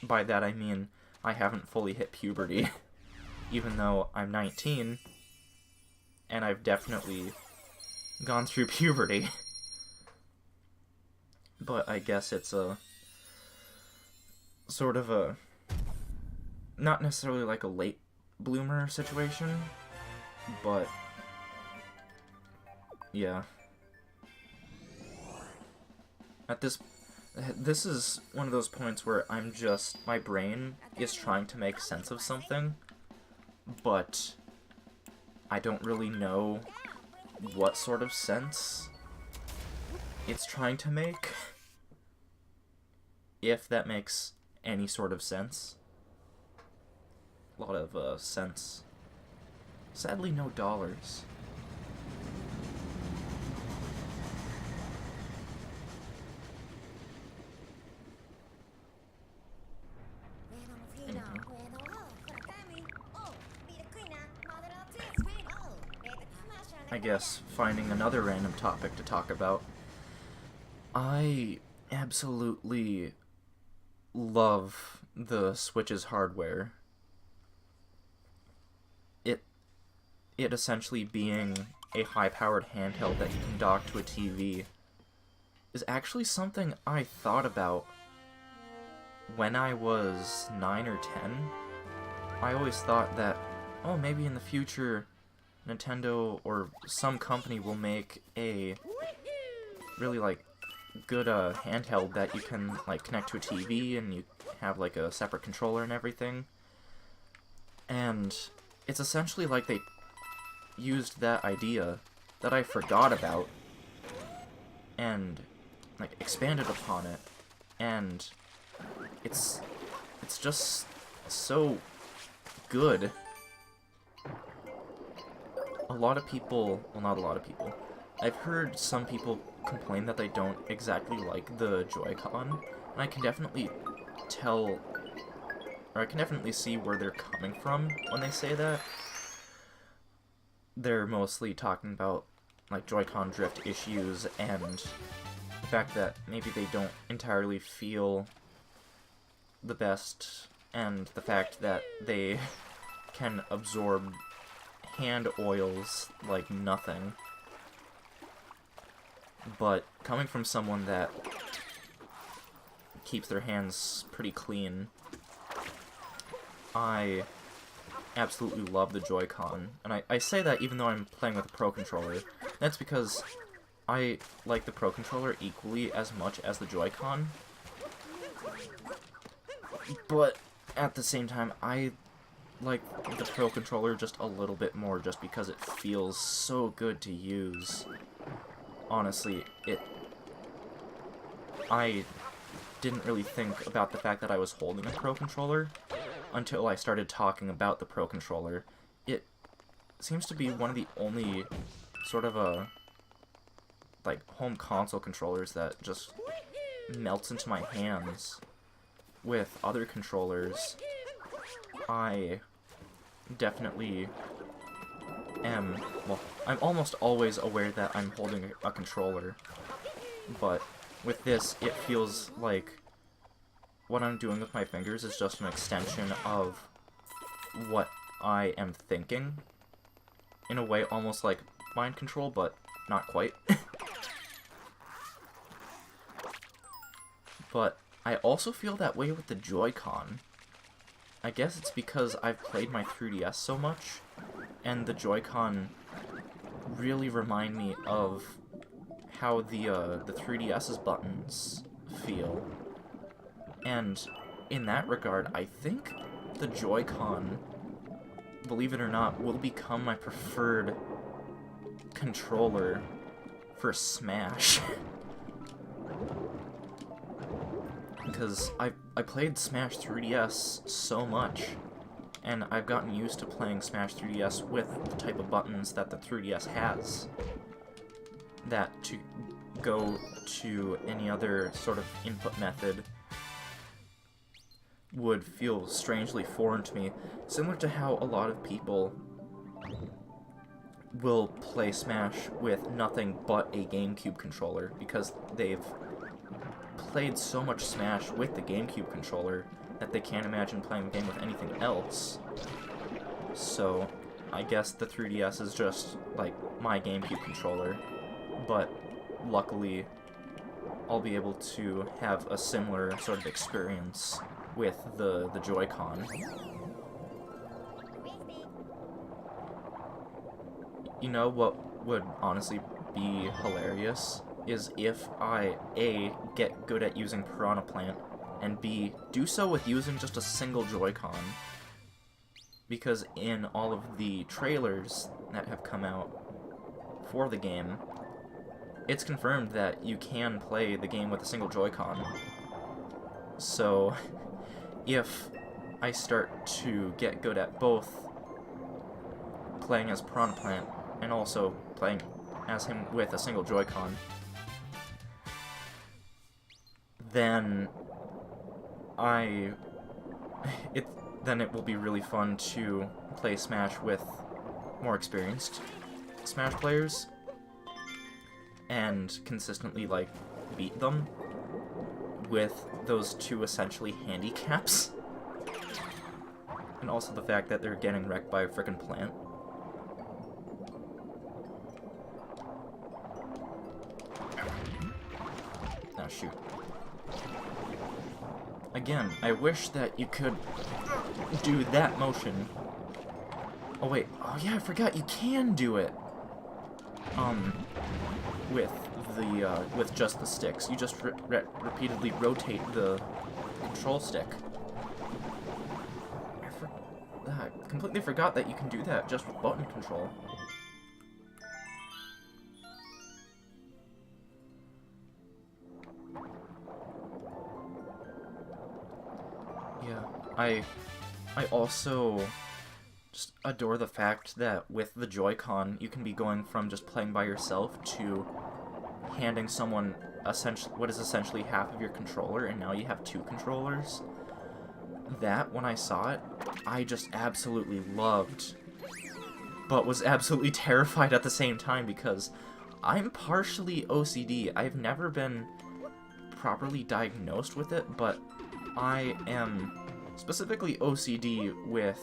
by that I mean I haven't fully hit puberty, even though I'm 19, and I've definitely gone through puberty. But I guess it's a sort of a, not necessarily like a late bloomer situation, but yeah. At this is one of those points where I'm just, my brain is trying to make sense of something, but I don't really know what sort of sense it's trying to make, if that makes any sort of sense. A lot of sense. Sadly, no dollars. I guess finding another random topic to talk about. I absolutely love the Switch's hardware. It essentially being a high-powered handheld that you can dock to a TV is actually something I thought about when I was 9 or 10, I always thought that, oh, maybe in the future, Nintendo or some company will make a really, like, good handheld that you can, like, connect to a TV and you have, like, a separate controller and everything. And it's essentially like they used that idea that I forgot about and, like, expanded upon it. And it's just so good. A lot of people, well, not a lot of people, I've heard some people complain that they don't exactly like the Joy-Con, and I can definitely tell, or I can definitely see where they're coming from when they say that. They're mostly talking about, like, Joy-Con drift issues and the fact that maybe they don't entirely feel the best, and the fact that they can absorb hand oils like nothing. But coming from someone that keeps their hands pretty clean, I absolutely love the Joy-Con. And I say that even though I'm playing with a Pro Controller. That's because I like the Pro Controller equally as much as the Joy-Con. But at the same time, I like the Pro Controller just a little bit more just because it feels so good to use. Honestly, I didn't really think about the fact that I was holding a Pro Controller until I started talking about the Pro Controller. It seems to be one of the only sort of like, home console controllers that just melts into my hands. With other controllers, I definitely am, well, I'm almost always aware that I'm holding a controller, but with this, it feels like what I'm doing with my fingers is just an extension of what I am thinking, in a way almost like mind control, but not quite. But I also feel that way with the Joy-Con. I guess it's because I've played my 3DS so much, and the Joy-Con really remind me of how the 3DS's buttons feel. And in that regard, I think the Joy-Con, believe it or not, will become my preferred controller for Smash. Because I played Smash 3DS so much, and I've gotten used to playing Smash 3DS with the type of buttons that the 3DS has, that to go to any other sort of input method would feel strangely foreign to me, similar to how a lot of people will play Smash with nothing but a GameCube controller, because they've played so much Smash with the GameCube controller that they can't imagine playing the game with anything else. So I guess the 3DS is just like my GameCube controller, but luckily I'll be able to have a similar sort of experience with the Joy-Con. You know what would honestly be hilarious is if I, A, get good at using Piranha Plant, and B, do so with using just a single Joy-Con. Because in all of the trailers that have come out for the game, it's confirmed that you can play the game with a single Joy-Con. So, if I start to get good at both playing as Piranha Plant and also playing as him with a single Joy-Con, then then it will be really fun to play Smash with more experienced Smash players and consistently, like, beat them with those two essentially handicaps. And also the fact that they're getting wrecked by a frickin' plant. Ah, shoot. again, I wish that you could do that motion. Oh wait, oh yeah, I forgot you can do it. With just the sticks. You just repeatedly rotate the control stick. I completely forgot that you can do that just with button control. Yeah, I also just adore the fact that with the Joy-Con, you can be going from just playing by yourself to handing someone what is essentially half of your controller, and now you have 2 controllers. That, when I saw it, I just absolutely loved, but was absolutely terrified at the same time, because I'm partially OCD. I've never been properly diagnosed with it, but I am specifically OCD with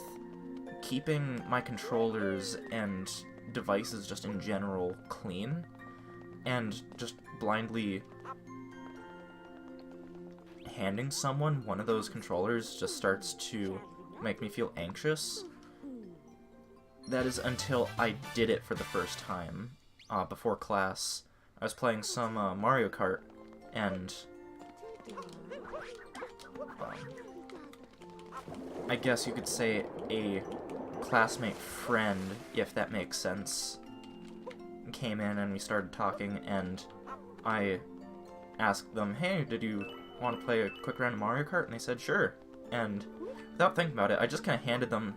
keeping my controllers and devices just in general clean, and just blindly handing someone one of those controllers just starts to make me feel anxious. That is until I did it for the first time. Before class, I was playing some Mario Kart, and I guess you could say a classmate friend, if that makes sense, came in and we started talking, and I asked them, hey, did you want to play a quick round of Mario Kart? And they said, sure. And without thinking about it, I just kind of handed them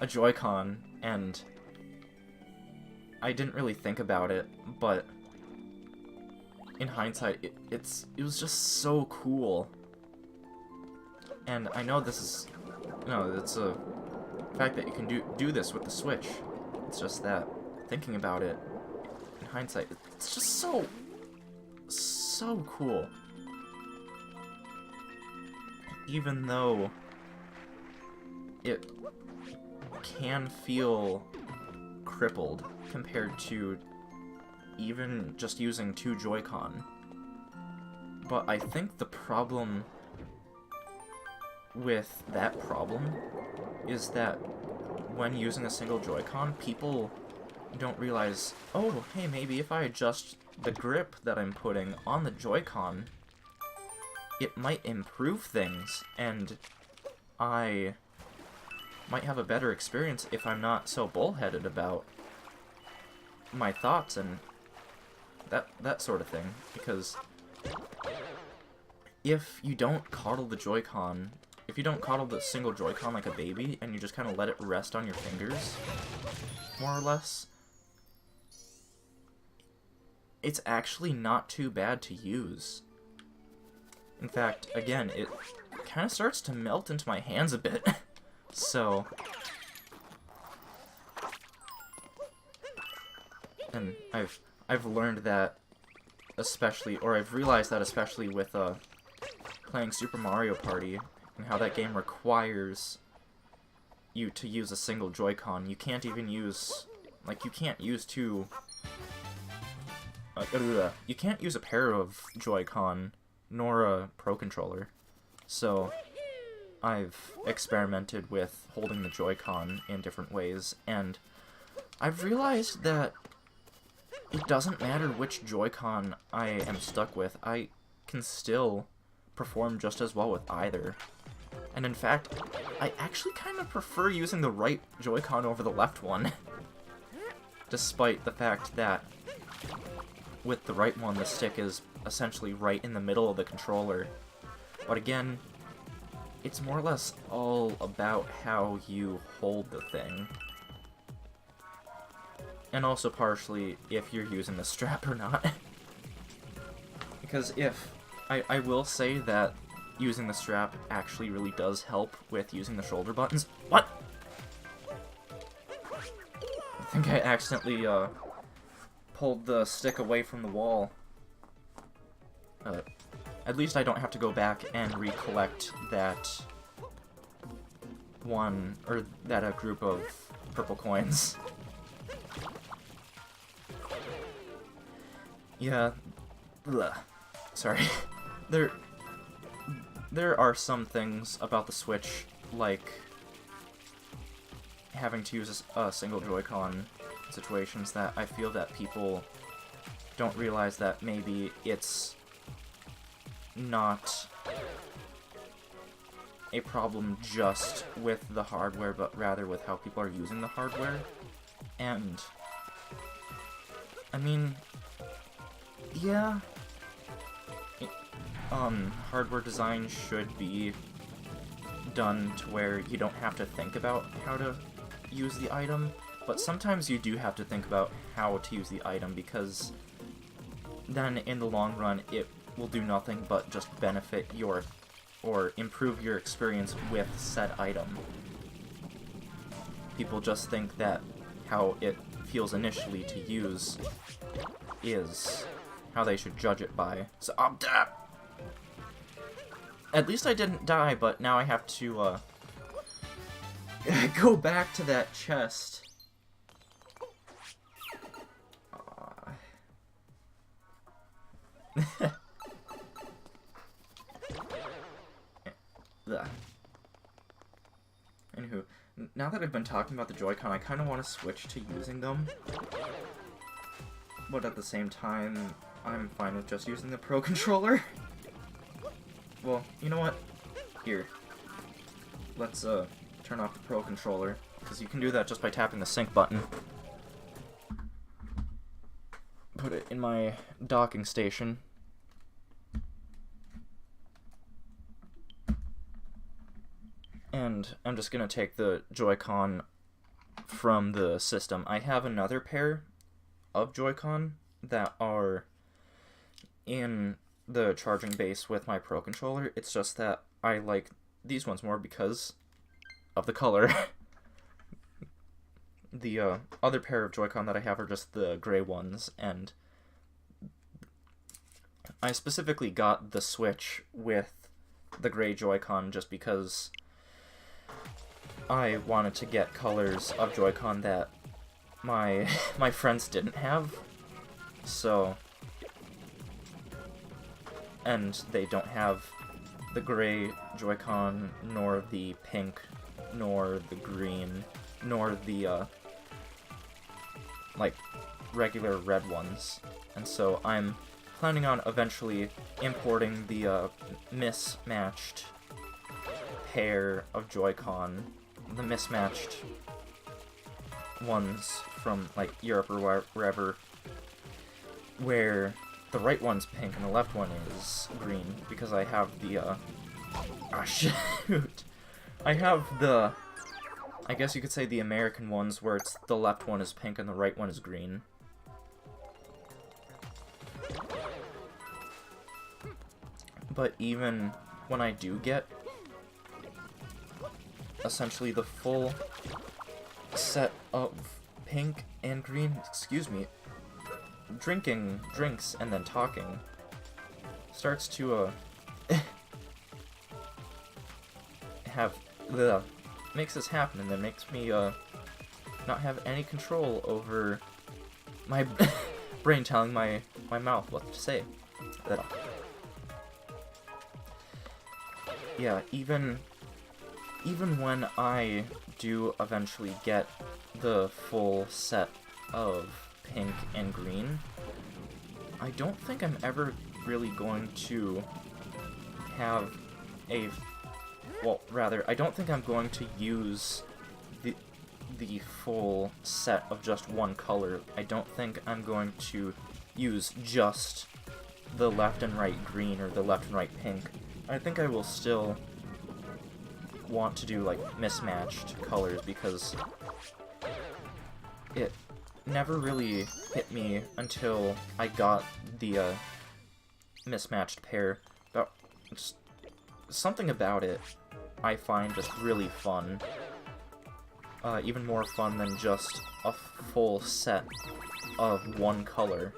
a Joy-Con, and I didn't really think about it, but in hindsight, it was just so cool. And I know this is, it's a fact that you can do this with the Switch. It's just that, thinking about it, in hindsight, it's just so cool. Even though it can feel crippled compared to even just using 2 Joy-Con. But I think the problem with that problem is that when using a single Joy-Con, people don't realize, oh, hey, maybe if I adjust the grip that I'm putting on the Joy-Con, it might improve things, and I might have a better experience if I'm not so bullheaded about my thoughts and that sort of thing. Because if you don't coddle the Joy-Con, if you don't coddle the single Joy-Con like a baby, and you just kind of let it rest on your fingers, more or less, it's actually not too bad to use. In fact, again, it kind of starts to melt into my hands a bit. So, and I've learned that, especially, or I've realized that especially with playing Super Mario Party, and how that game requires you to use a single Joy-Con. You can't even use, you can't use 2. You can't use a pair of Joy-Con nor a Pro Controller. So I've experimented with holding the Joy-Con in different ways, and I've realized that it doesn't matter which Joy-Con I am stuck with, I can still perform just as well with either. And in fact, I actually kind of prefer using the right Joy-Con over the left one. Despite the fact that with the right one, the stick is essentially right in the middle of the controller. But again, it's more or less all about how you hold the thing. And also partially if you're using the strap or not. Because I will say that using the strap actually really does help with using the shoulder buttons. What? I think I accidentally pulled the stick away from the wall. At least I don't have to go back and recollect that one, or that group of purple coins. Yeah, sorry. there are some things about the Switch, like having to use a single Joy-Con situations, that I feel that people don't realize that maybe it's not a problem just with the hardware, but rather with how people are using the hardware. And I mean, yeah, hardware design should be done to where you don't have to think about how to use the item, but sometimes you do have to think about how to use the item, because then in the long run it will do nothing but just benefit your, or improve your experience with said item. People just think that how it feels initially to use is how they should judge it by. So I'm dead! At least I didn't die, but now I have to, go back to that chest. Anywho, now that I've been talking about the Joy-Con, I kind of want to switch to using them. But at the same time, I'm fine with just using the Pro Controller. Well, you know what? Here. Let's, turn off the Pro Controller, because you can do that just by tapping the sync button. Put it in my docking station. And I'm just gonna take the Joy-Con from the system. I have another pair of Joy-Con that are in the charging base with my Pro Controller. It's just that I like these ones more because of the color. The other pair of Joy-Con that I have are just the gray ones, and I specifically got the Switch with the gray Joy-Con just because I wanted to get colors of Joy-Con that my friends didn't have. So, and they don't have the gray Joy-Con, nor the pink, nor the green, nor the, like, regular red ones. And so I'm planning on eventually importing the, mismatched pair of Joy-Con, the mismatched ones from, like, Europe or wherever, where the right one's pink and the left one is green, because I have the, shoot! I have the, I guess you could say the American ones, where it's the left one is pink and the right one is green. But even when I do get essentially the full set of pink and green, excuse me, drinking drinks and then talking starts to makes this happen, and then makes me not have any control over my brain telling my mouth what to say. Yeah, even when I do eventually get the full set of pink and green, I don't think I'm ever really going to have a, well, rather, I don't think I'm going to use the full set of just one color. I don't think I'm going to use just the left and right green or the left and right pink. I think I will still want to do, like, mismatched colors, because it never really hit me until I got the mismatched pair. But just something about it I find just really fun. Even more fun than just a full set of one color.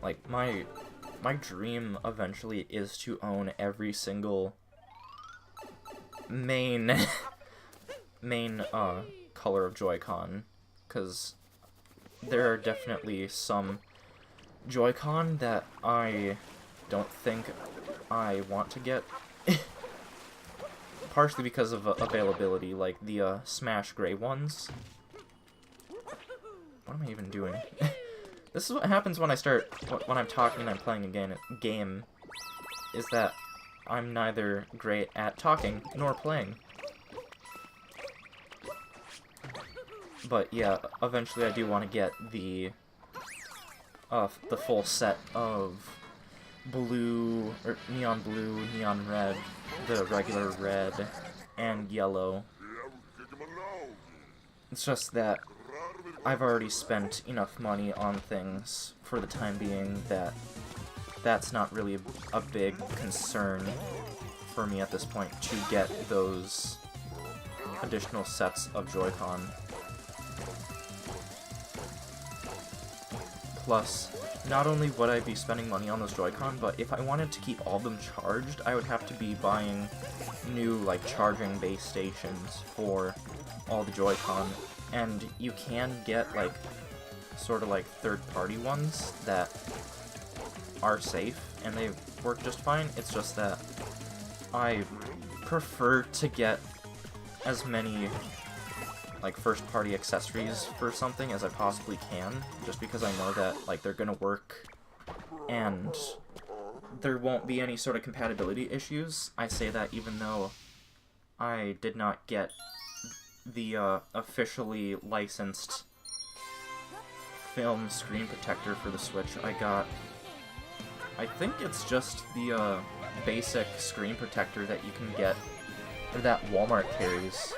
Like, my dream eventually is to own every single main color of Joy-Con, because there are definitely some Joy-Con that I don't think I want to get, partially because of availability, like the Smash Gray ones. What am I even doing? This is what happens when I'm talking and I'm playing a game, is that I'm neither great at talking nor playing. But yeah, eventually I do want to get the full set of blue, or neon blue, neon red, the regular red, and yellow. It's just that I've already spent enough money on things for the time being that that's not really a big concern for me at this point to get those additional sets of Joy-Con. Plus, not only would I be spending money on those Joy-Con, but if I wanted to keep all of them charged, I would have to be buying new, like, charging base stations for all the Joy-Con. And you can get, like, sort of like third-party ones that are safe, and they work just fine. It's just that I prefer to get as many, like, first-party accessories for something as I possibly can, just because I know that, like, they're gonna work, and there won't be any sort of compatibility issues. I say that even though I did not get the officially licensed film screen protector for the Switch. I think it's just the basic screen protector that you can get, or that Walmart carries.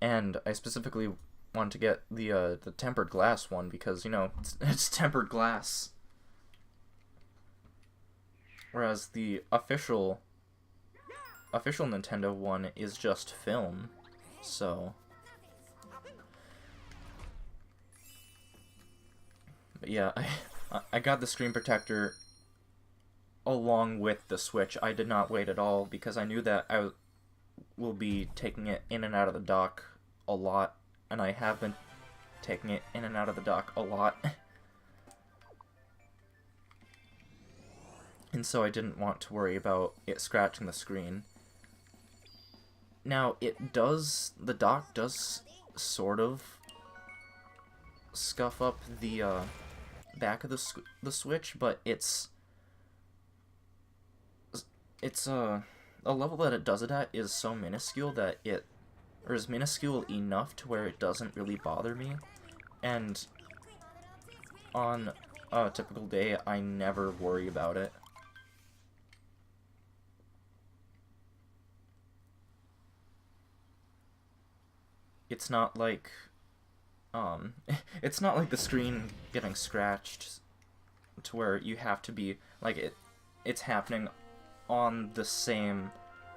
And I specifically want to get the tempered glass one because, you know, it's tempered glass. Whereas the official Nintendo one is just film, so. But yeah, I got the screen protector along with the Switch. I did not wait at all because I knew that I will be taking it in and out of the dock a lot, and I have been taking it in and out of the dock a lot. And so I didn't want to worry about it scratching the screen. Now, the dock does sort of scuff up the back of the Switch, but it's a level that it does it at is so minuscule that is minuscule enough to where it doesn't really bother me, and on a typical day, I never worry about it. It's not like, it's not like the screen getting scratched to where you have to be, like, it's happening on the same,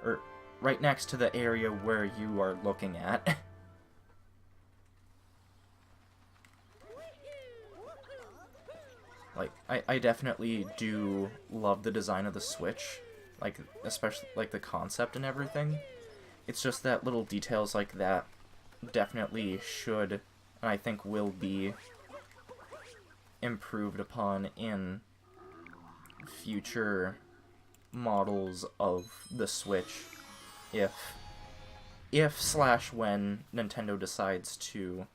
or right next to the area where you are looking at. Like, I definitely do love the design of the Switch, like, especially, like, the concept and everything. It's just that little details like that definitely should, and I think will be, improved upon in future models of the Switch, if/when Nintendo decides to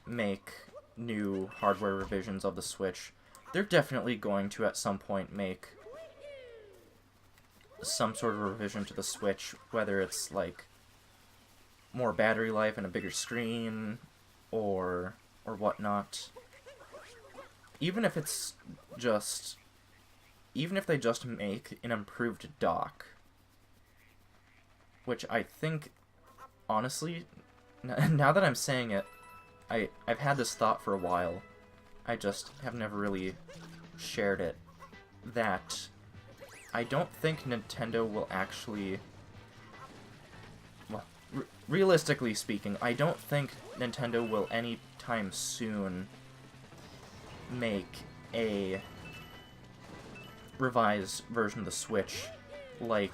make new hardware revisions of the Switch. They're definitely going to at some point make some sort of revision to the Switch, whether it's like more battery life and a bigger screen, or whatnot. Even if they just make an improved dock, which I think, honestly, now that I'm saying it, I've had this thought for a while, I just have never really shared it, that I don't think Nintendo will actually, well, realistically speaking, I don't think Nintendo will anytime soon make a revised version of the Switch like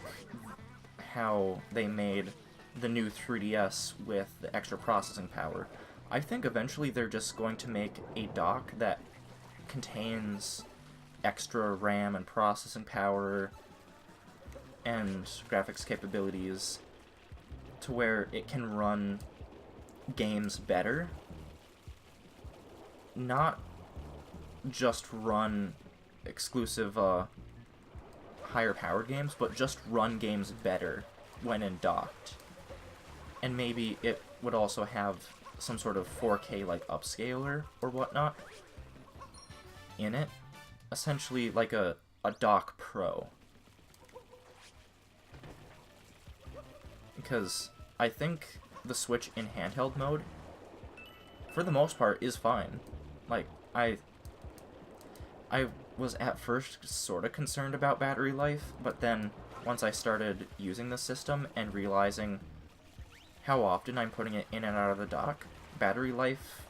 how they made the new 3DS with the extra processing power. I think eventually they're just going to make a dock that contains extra RAM and processing power and graphics capabilities to where it can run games better. Not just run exclusive higher powered games, but just run games better when in docked. And maybe it would also have some sort of 4K like upscaler or whatnot in it. Essentially like a dock Pro. Because I think the Switch in handheld mode, for the most part, is fine. Like, I was at first sort of concerned about battery life, but then once I started using the system and realizing how often I'm putting it in and out of the dock, battery life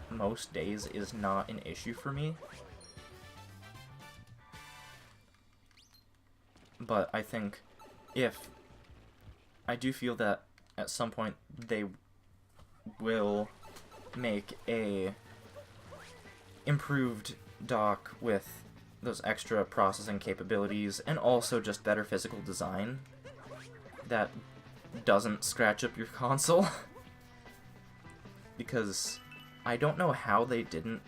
most days is not an issue for me. But I think I do feel that at some point they will make a improved dock with those extra processing capabilities and also just better physical design that doesn't scratch up your console. Because I don't know how they didn't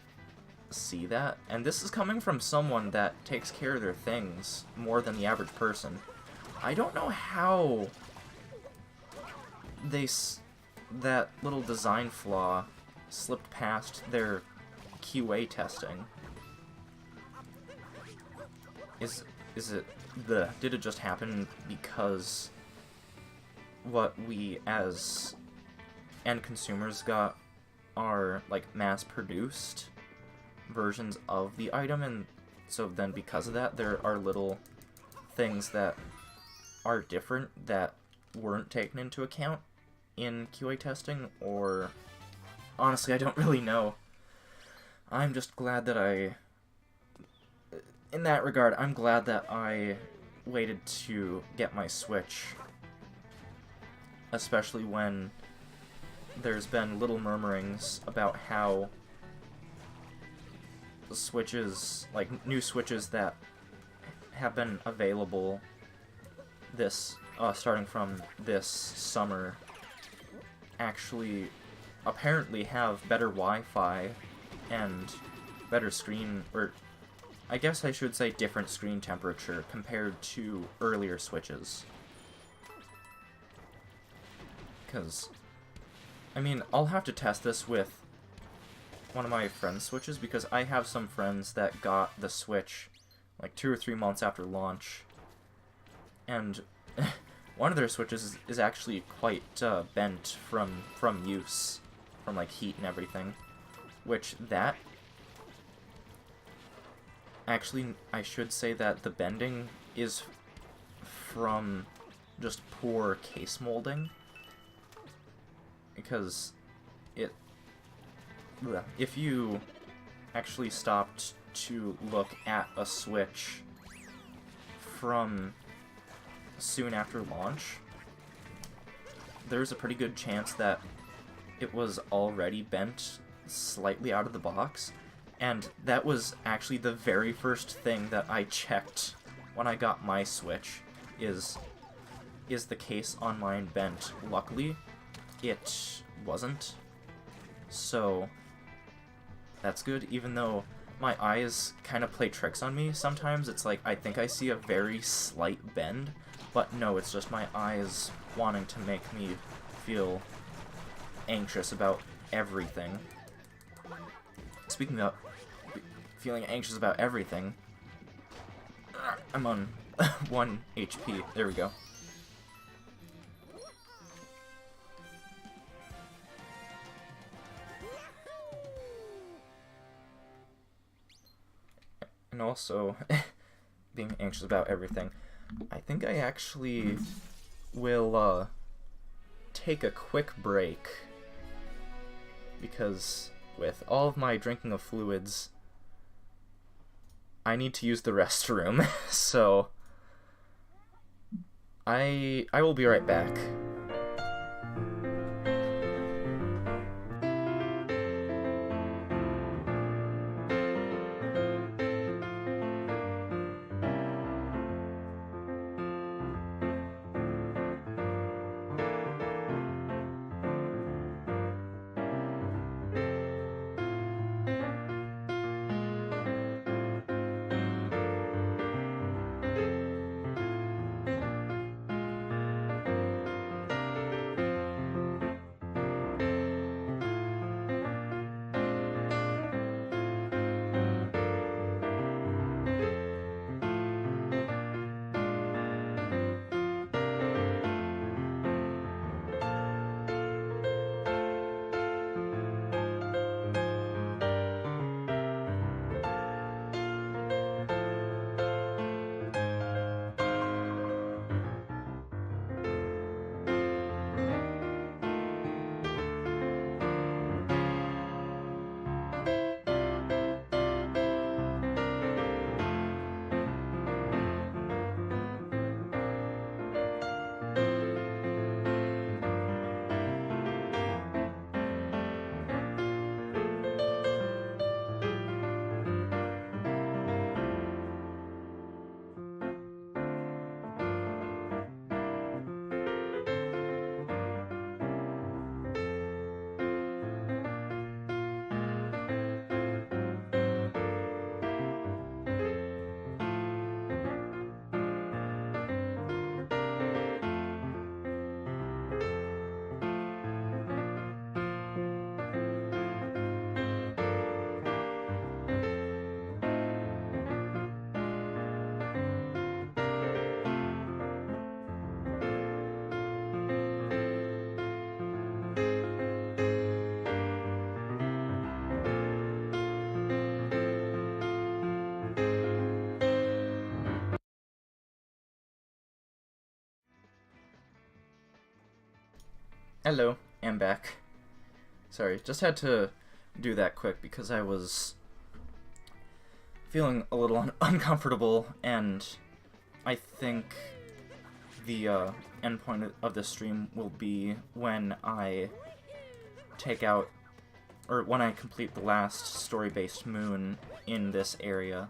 see that, and this is coming from someone that takes care of their things more than the average person. I don't know how that little design flaw slipped past their QA testing. Did it just happen because what we as end consumers got are like mass-produced versions of the item, and so then because of that there are little things that are different that weren't taken into account in QA testing? Or honestly, I don't really know. I'm just glad that in that regard, I'm glad that I waited to get my Switch, especially when there's been little murmurings about how Switches, like new Switches that have been available starting from this summer, actually apparently have better Wi-Fi and better screen, or I guess I should say different screen temperature compared to earlier Switches. Because, I mean, I'll have to test this with one of my friends' Switches, because I have some friends that got the Switch like 2 or 3 months after launch, and one of their Switches is actually quite bent from use, from like heat and everything, which that actually, I should say that the bending is from just poor case molding, because if you actually stopped to look at a Switch from soon after launch, there's a pretty good chance that it was already bent slightly out of the box, and that was actually the very first thing that I checked when I got my Switch, is the case on mine bent. Luckily, it wasn't, so that's good, even though my eyes kind of play tricks on me. Sometimes it's like I think I see a very slight bend, but no, it's just my eyes wanting to make me feel anxious about everything. Speaking of feeling anxious about everything, I'm on 1 HP. There we go. And also, being anxious about everything, I think I actually will take a quick break, because with all of my drinking of fluids, I need to use the restroom. So I will be right back. Hello, I'm back. Sorry, just had to do that quick because I was feeling a little uncomfortable, and I think the end point of this stream will be when I take out, or when I complete the last story-based moon in this area.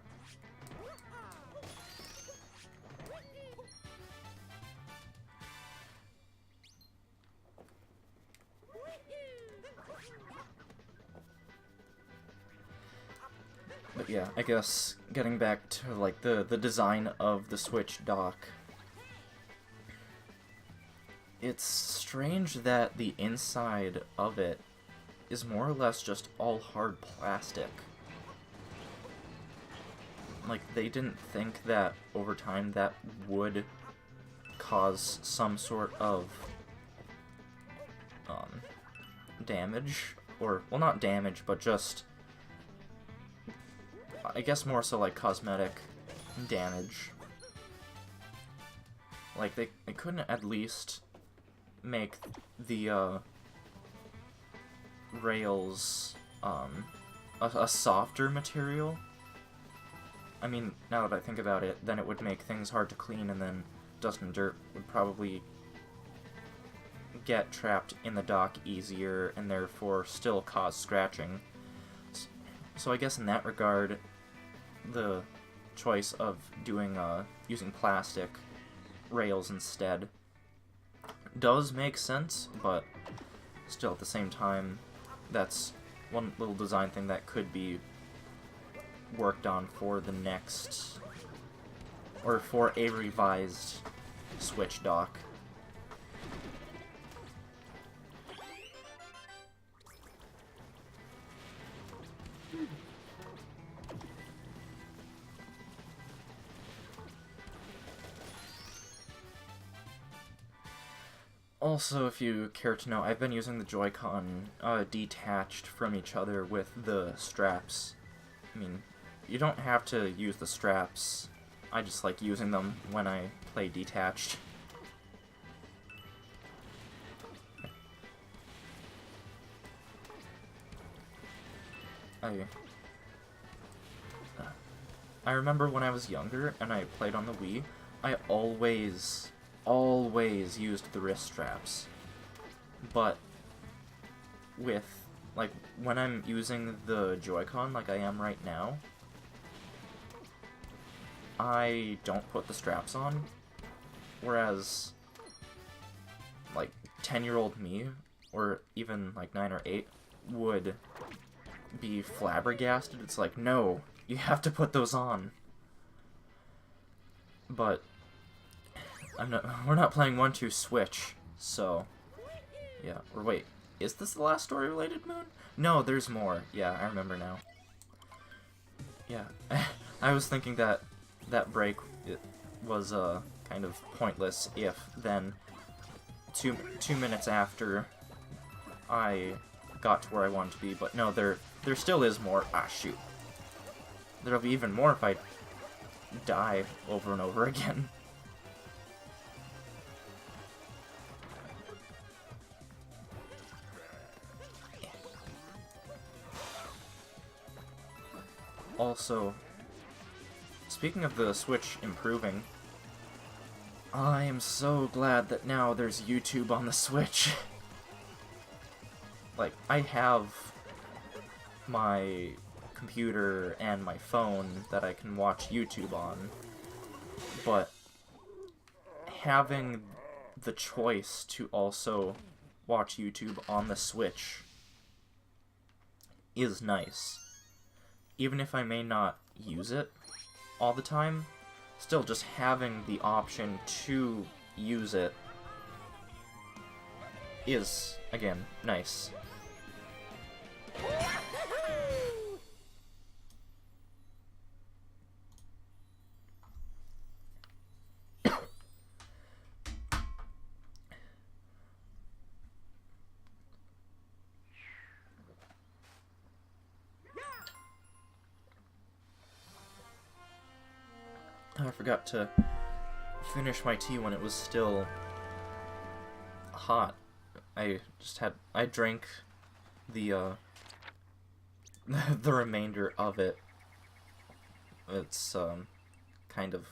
But yeah, I guess getting back to like the design of the Switch dock. It's strange that the inside of it is more or less just all hard plastic. Like, they didn't think that over time that would cause some sort of damage, or, well, not damage, but just, I guess more so like cosmetic damage. Like, they couldn't at least make the rails a softer material. I mean, now that I think about it, then it would make things hard to clean, and then dust and dirt would probably get trapped in the dock easier, and therefore still cause scratching. So I guess in that regard, the choice of doing using plastic rails instead does make sense, but still at the same time, that's one little design thing that could be worked on for the next, or for a revised Switch dock. Also, if you care to know, I've been using the Joy-Con detached from each other with the straps. I mean, you don't have to use the straps. I just like using them when I play detached. I remember when I was younger and I played on the Wii, I always used the wrist straps. But with, like, when I'm using the Joy-Con like I am right now, I don't put the straps on. Whereas, like, 10-year-old me, or even, like, 9 or 8, would be flabbergasted. It's like, no, you have to put those on. But we're not playing 1-2 Switch, so yeah. Or wait, is this the last story-related moon? No, there's more. Yeah, I remember now. Yeah, I was thinking that that break was kind of pointless if then two minutes after I got to where I wanted to be, but no, there still is more. Ah, shoot. There'll be even more if I die over and over again. Also, speaking of the Switch improving, I am so glad that now there's YouTube on the Switch. Like, I have my computer and my phone that I can watch YouTube on, but having the choice to also watch YouTube on the Switch is nice. Even if I may not use it all the time, still just having the option to use it is, again, nice. I forgot to finish my tea when it was still hot. I drank the the remainder of it. It's kind of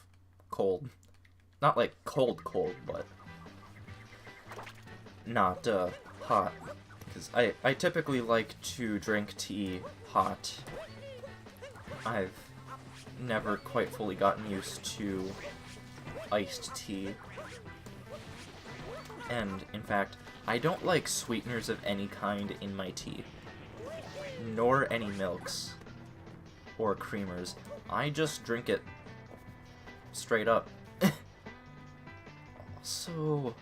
cold. Not like cold, but not hot. Because I typically like to drink tea hot. I've never quite fully gotten used to iced tea. And, in fact, I don't like sweeteners of any kind in my tea. Nor any milks. Or creamers. I just drink it straight up. So,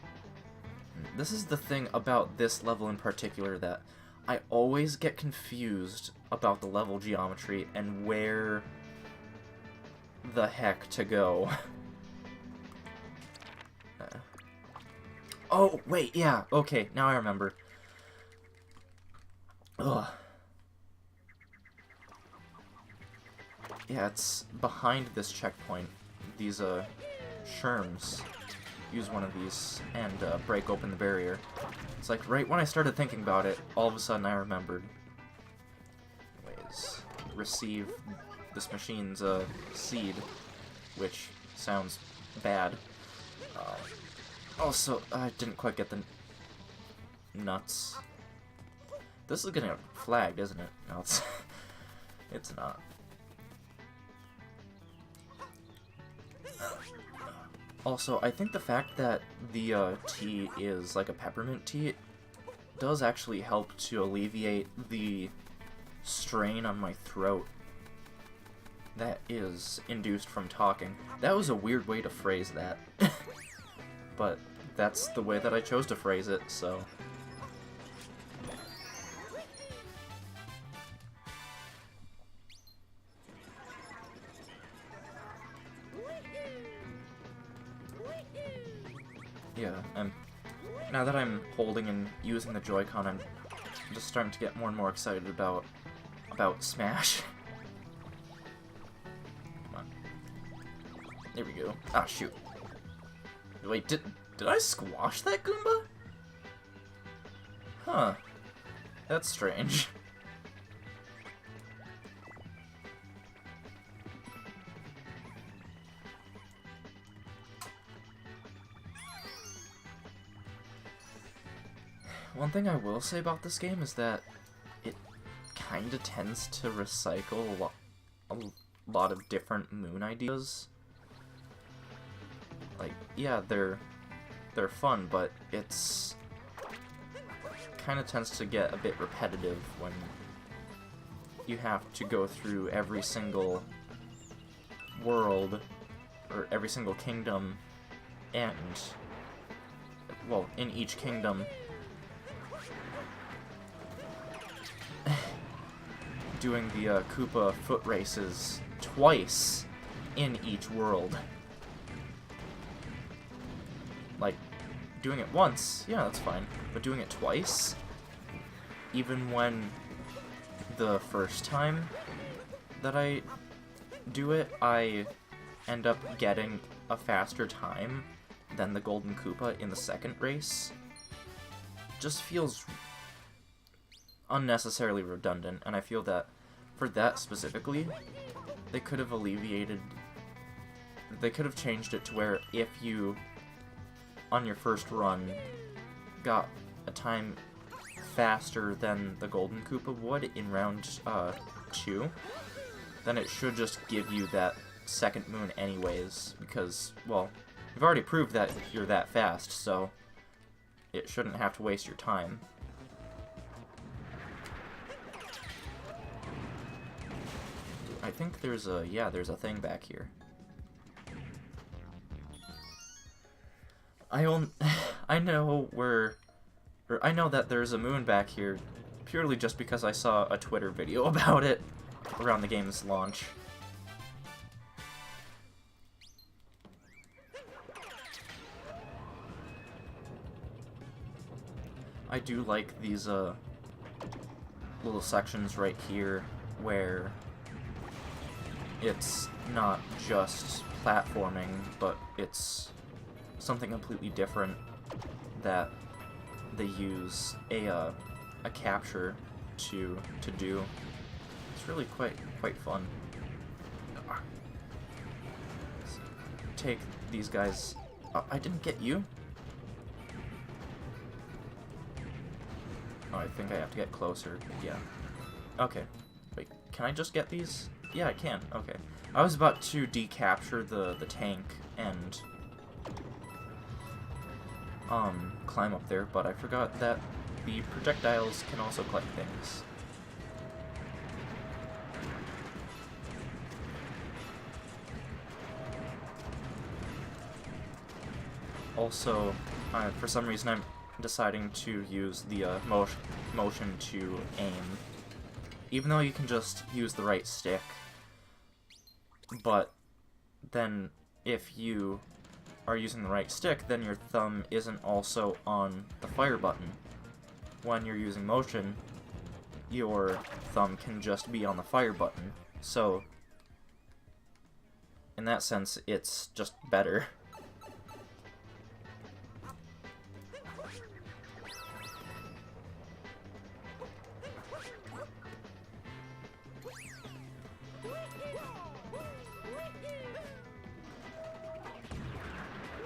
this is the thing about this level in particular, that I always get confused about the level geometry and where the heck to go. Oh, wait, yeah, okay, now I remember. Ugh. Yeah, it's behind this checkpoint. These, sherms. Use one of these and break open the barrier. It's like right when I started thinking about it, all of a sudden I remembered. Anyways, receive this machine's seed, which sounds bad. Also, I didn't quite get the nuts. This is getting flagged, isn't it? No, it's it's not. Also, I think the fact that the tea is like a peppermint tea does actually help to alleviate the strain on my throat that is induced from talking. That was a weird way to phrase that. But that's the way that I chose to phrase it, so... Yeah, and now that I'm holding and using the Joy-Con, I'm just starting to get more and more excited about Smash. Come on. There we go. Ah, shoot. Wait, did I squash that Goomba? Huh. That's strange. One thing I will say about this game is that it kinda tends to recycle a lot of different moon ideas. Like, yeah, they're fun, but it's kinda tends to get a bit repetitive when you have to go through every single world, or every single kingdom, and, well, in each kingdom, doing the Koopa foot races twice in each world. Like, doing it once, yeah, that's fine, but doing it twice, even when the first time that I do it, I end up getting a faster time than the Golden Koopa in the second race, just feels unnecessarily redundant, and I feel that for that specifically, they could have changed it to where if you, on your first run, got a time faster than the Golden Koopa would in round 2, then it should just give you that second moon anyways, because, well, you've already proved that you're that fast, so it shouldn't have to waste your time. I think there's a, yeah, there's a thing back here. I know I know that there's a moon back here purely just because I saw a Twitter video about it around the game's launch. I do like these little sections right here where it's not just platforming, but it's something completely different that they use a capture to do. It's really quite fun. Take these guys. I didn't get you. Oh, I think I have to get closer. Yeah. Okay. Wait, can I just get these? Yeah, I can. Okay. I was about to decapture the tank and climb up there, but I forgot that the projectiles can also collect things. Also, for some reason I'm deciding to use the motion to aim, even though you can just use the right stick. But then if you are using the right stick, then your thumb isn't also on the fire button. When you're using motion, your thumb can just be on the fire button. So in that sense, it's just better.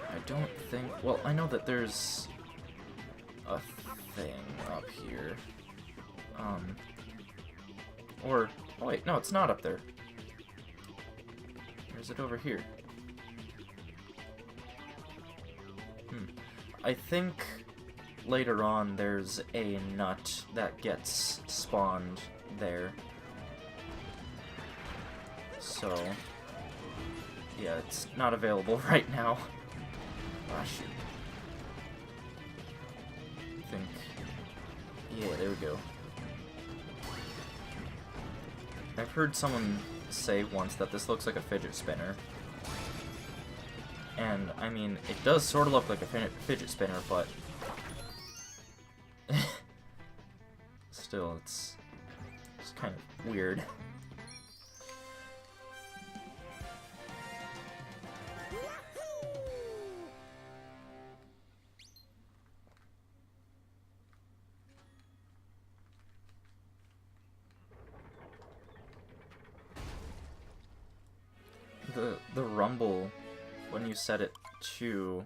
I don't think... Well, I know that there's a thing up here. Or... Oh wait, no, it's not up there. Or is it over here? I think later on there's a nut that gets spawned there. So... yeah, it's not available right now. Ah, shoot. I think... yeah, there we go. I've heard someone say once that this looks like a fidget spinner. And, I mean, it does sort of look like a fidget spinner, but... still, it's kind of weird. The rumble, when you set it to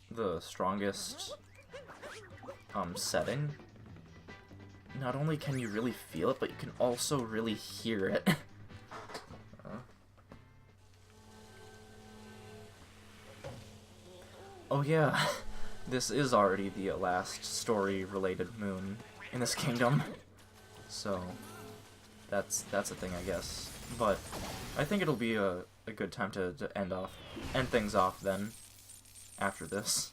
the strongest setting, not only can you really feel it, but you can also really hear it. Oh yeah, this is already the last story-related moon in this kingdom, so that's a thing, I guess. But I think it'll be a good time to end things off then, after this.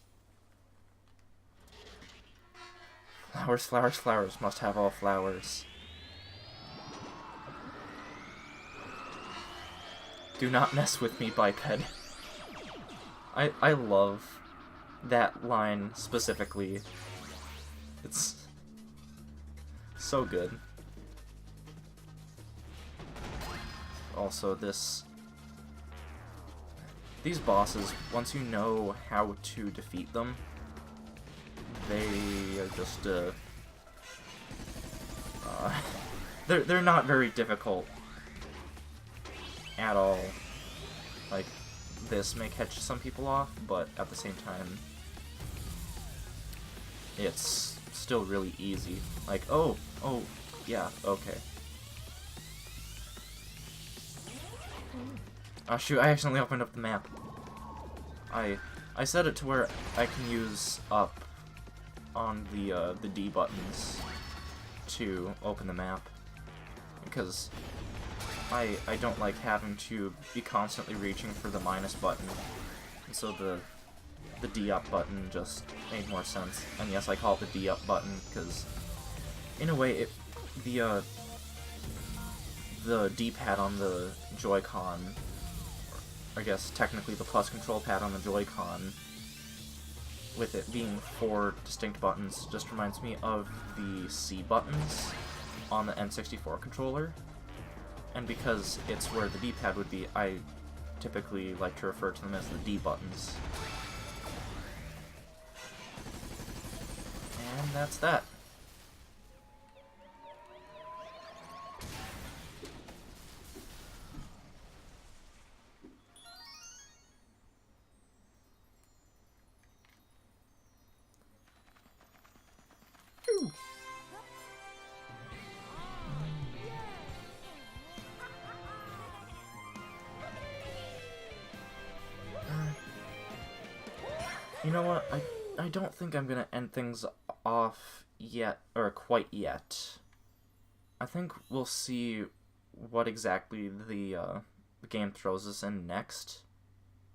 Flowers, flowers, flowers, must have all flowers. Do not mess with me, biped. I love that line specifically. It's so good. Also, these bosses, once you know how to defeat them, they are just, they're not very difficult at all. Like, this may catch some people off, but at the same time, it's still really easy. Like, oh, yeah, okay. Oh shoot, I accidentally opened up the map. I set it to where I can use up on the D buttons to open the map, because I don't like having to be constantly reaching for the minus button, and so the D up button just made more sense. And yes, I call it the D up button because in a way the D-pad on the Joy-Con, I guess technically the plus control pad on the Joy-Con, with it being 4 distinct buttons, just reminds me of the C buttons on the N64 controller. And because it's where the D-pad would be, I typically like to refer to them as the D buttons. that's that. You know what? I don't think I'm gonna end things off yet, or quite yet. I think we'll see what exactly the game throws us in next,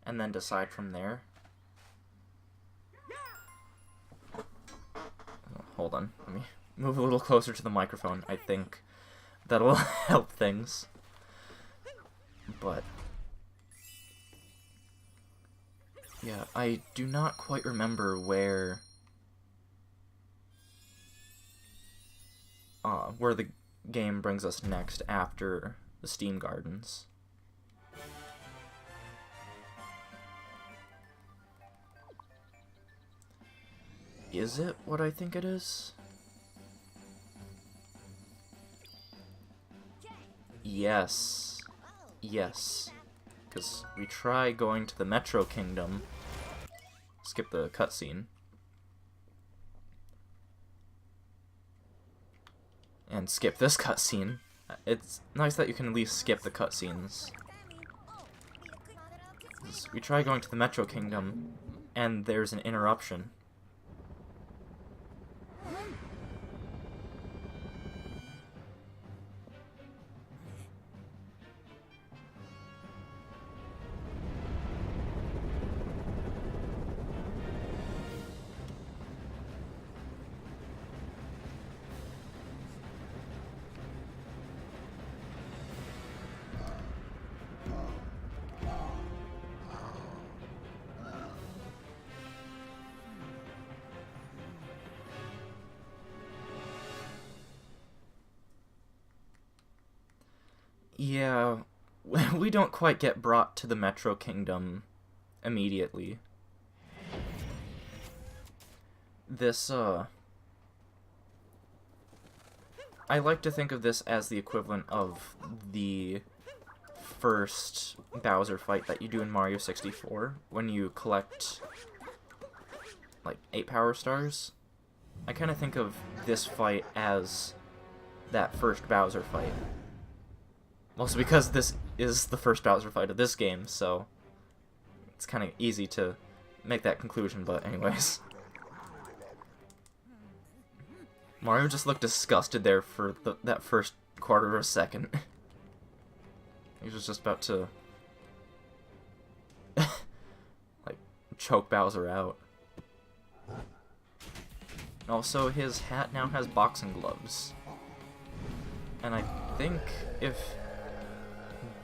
and then decide from there. Hold on, let me move a little closer to the microphone. I think that'll help things. But yeah, I do not quite remember where the game brings us next after the Steam Gardens. Is it what I think it is? Yes. Yes. Because we try going to the Metro Kingdom. Skip the cutscene. And skip this cutscene. It's nice that you can at least skip the cutscenes. We try going to the Metro Kingdom, and there's an interruption. Yeah, we don't quite get brought to the Metro Kingdom immediately. This, I like to think of this as the equivalent of the first Bowser fight that you do in Mario 64, when you collect, like, 8 power stars. I kind of think of this fight as that first Bowser fight. Mostly because this is the first Bowser fight of this game, so it's kind of easy to make that conclusion, but anyways. Mario just looked disgusted there for that first quarter of a second. He was just about to like choke Bowser out. Also, his hat now has boxing gloves. And I think if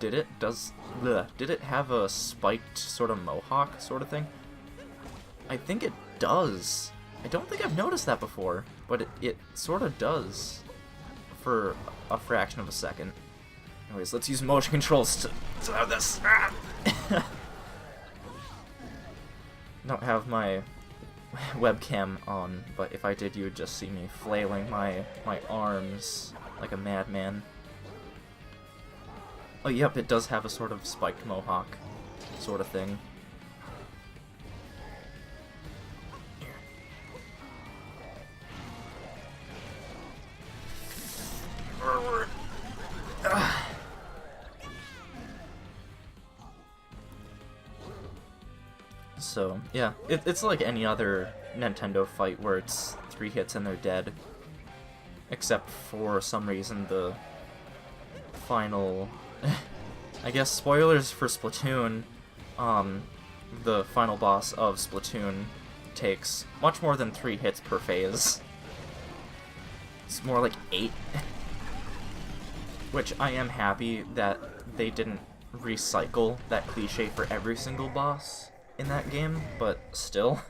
did it have a spiked sort of mohawk sort of thing? I think it does. I don't think I've noticed that before, but it sort of does for a fraction of a second. Anyways, let's use motion controls to have this. Don't have my webcam on, but if I did, you would just see me flailing my arms like a madman. Oh, yep, it does have a sort of spiked mohawk sort of thing. So, yeah, it's like any other Nintendo fight where it's 3 hits and they're dead. Except for some reason the final... I guess spoilers for Splatoon, the final boss of Splatoon takes much more than 3 hits per phase. It's more like 8. Which I am happy that they didn't recycle that cliche for every single boss in that game, but still.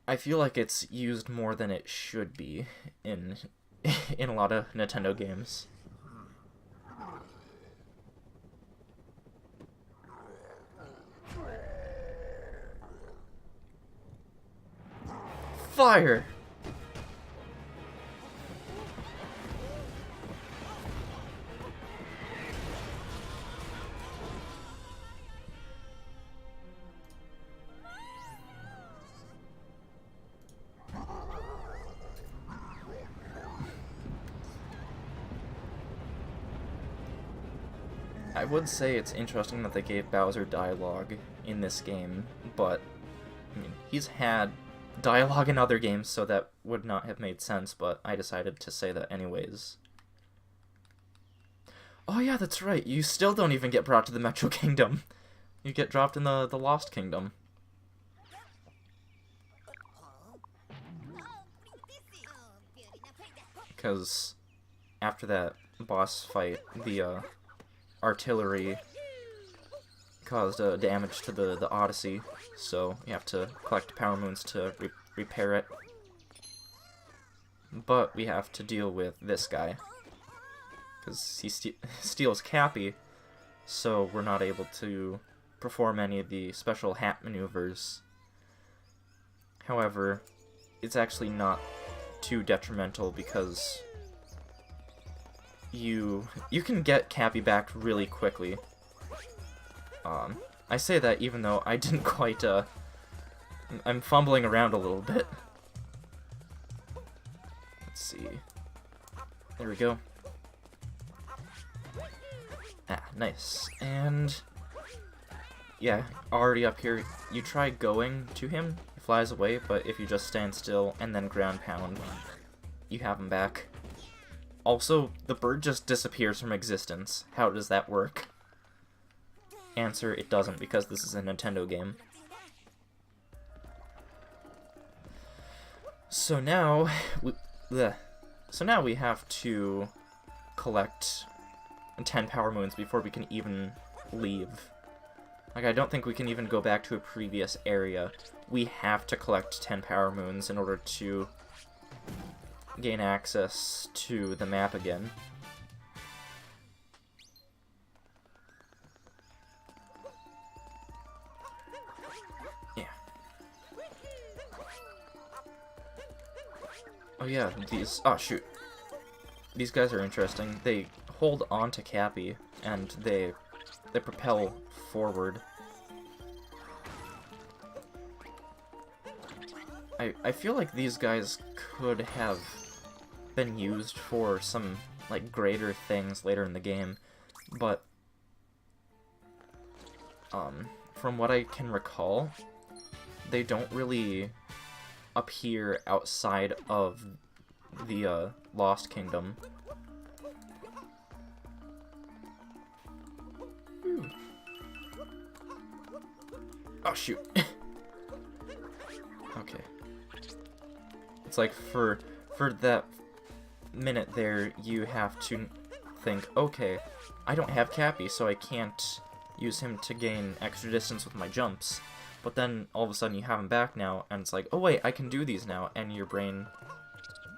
I feel like it's used more than it should be in a lot of Nintendo games. fire! I would say it's interesting that they gave Bowser dialogue in this game, but I mean, he's had dialogue in other games, so that would not have made sense, but I decided to say that anyways. Oh yeah, that's right, you still don't even get brought to the Metro Kingdom. You get dropped in the Lost Kingdom. Because after that boss fight, the artillery caused damage to the Odyssey, so you have to collect power moons to repair it. But we have to deal with this guy, because he steals Cappy, so we're not able to perform any of the special hat maneuvers. However, it's actually not too detrimental because you can get Cappy back really quickly. I say that even though I didn't quite, I'm fumbling around a little bit. Let's see. There we go. Ah, nice. And yeah, already up here, you try going to him, he flies away, but if you just stand still and then ground pound, you have him back. Also, the bird just disappears from existence. How does that work? Answer, it doesn't, because this is a Nintendo game. So now we have to collect 10 power moons before we can even leave. Like, I don't think we can even go back to a previous area. We have to collect 10 power moons in order to gain access to the map again. Yeah. Oh yeah, these... Oh, shoot. These guys are interesting. They hold on to Cappy, and they propel forward. I feel like these guys could have been used for some, like, greater things later in the game, but from what I can recall, they don't really appear outside of the Lost Kingdom. Oh, shoot. Okay. It's like for that minute there, you have to think, okay, I don't have Cappy, so I can't use him to gain extra distance with my jumps. But then all of a sudden you have him back now, and it's like, oh wait, I can do these now, and your brain,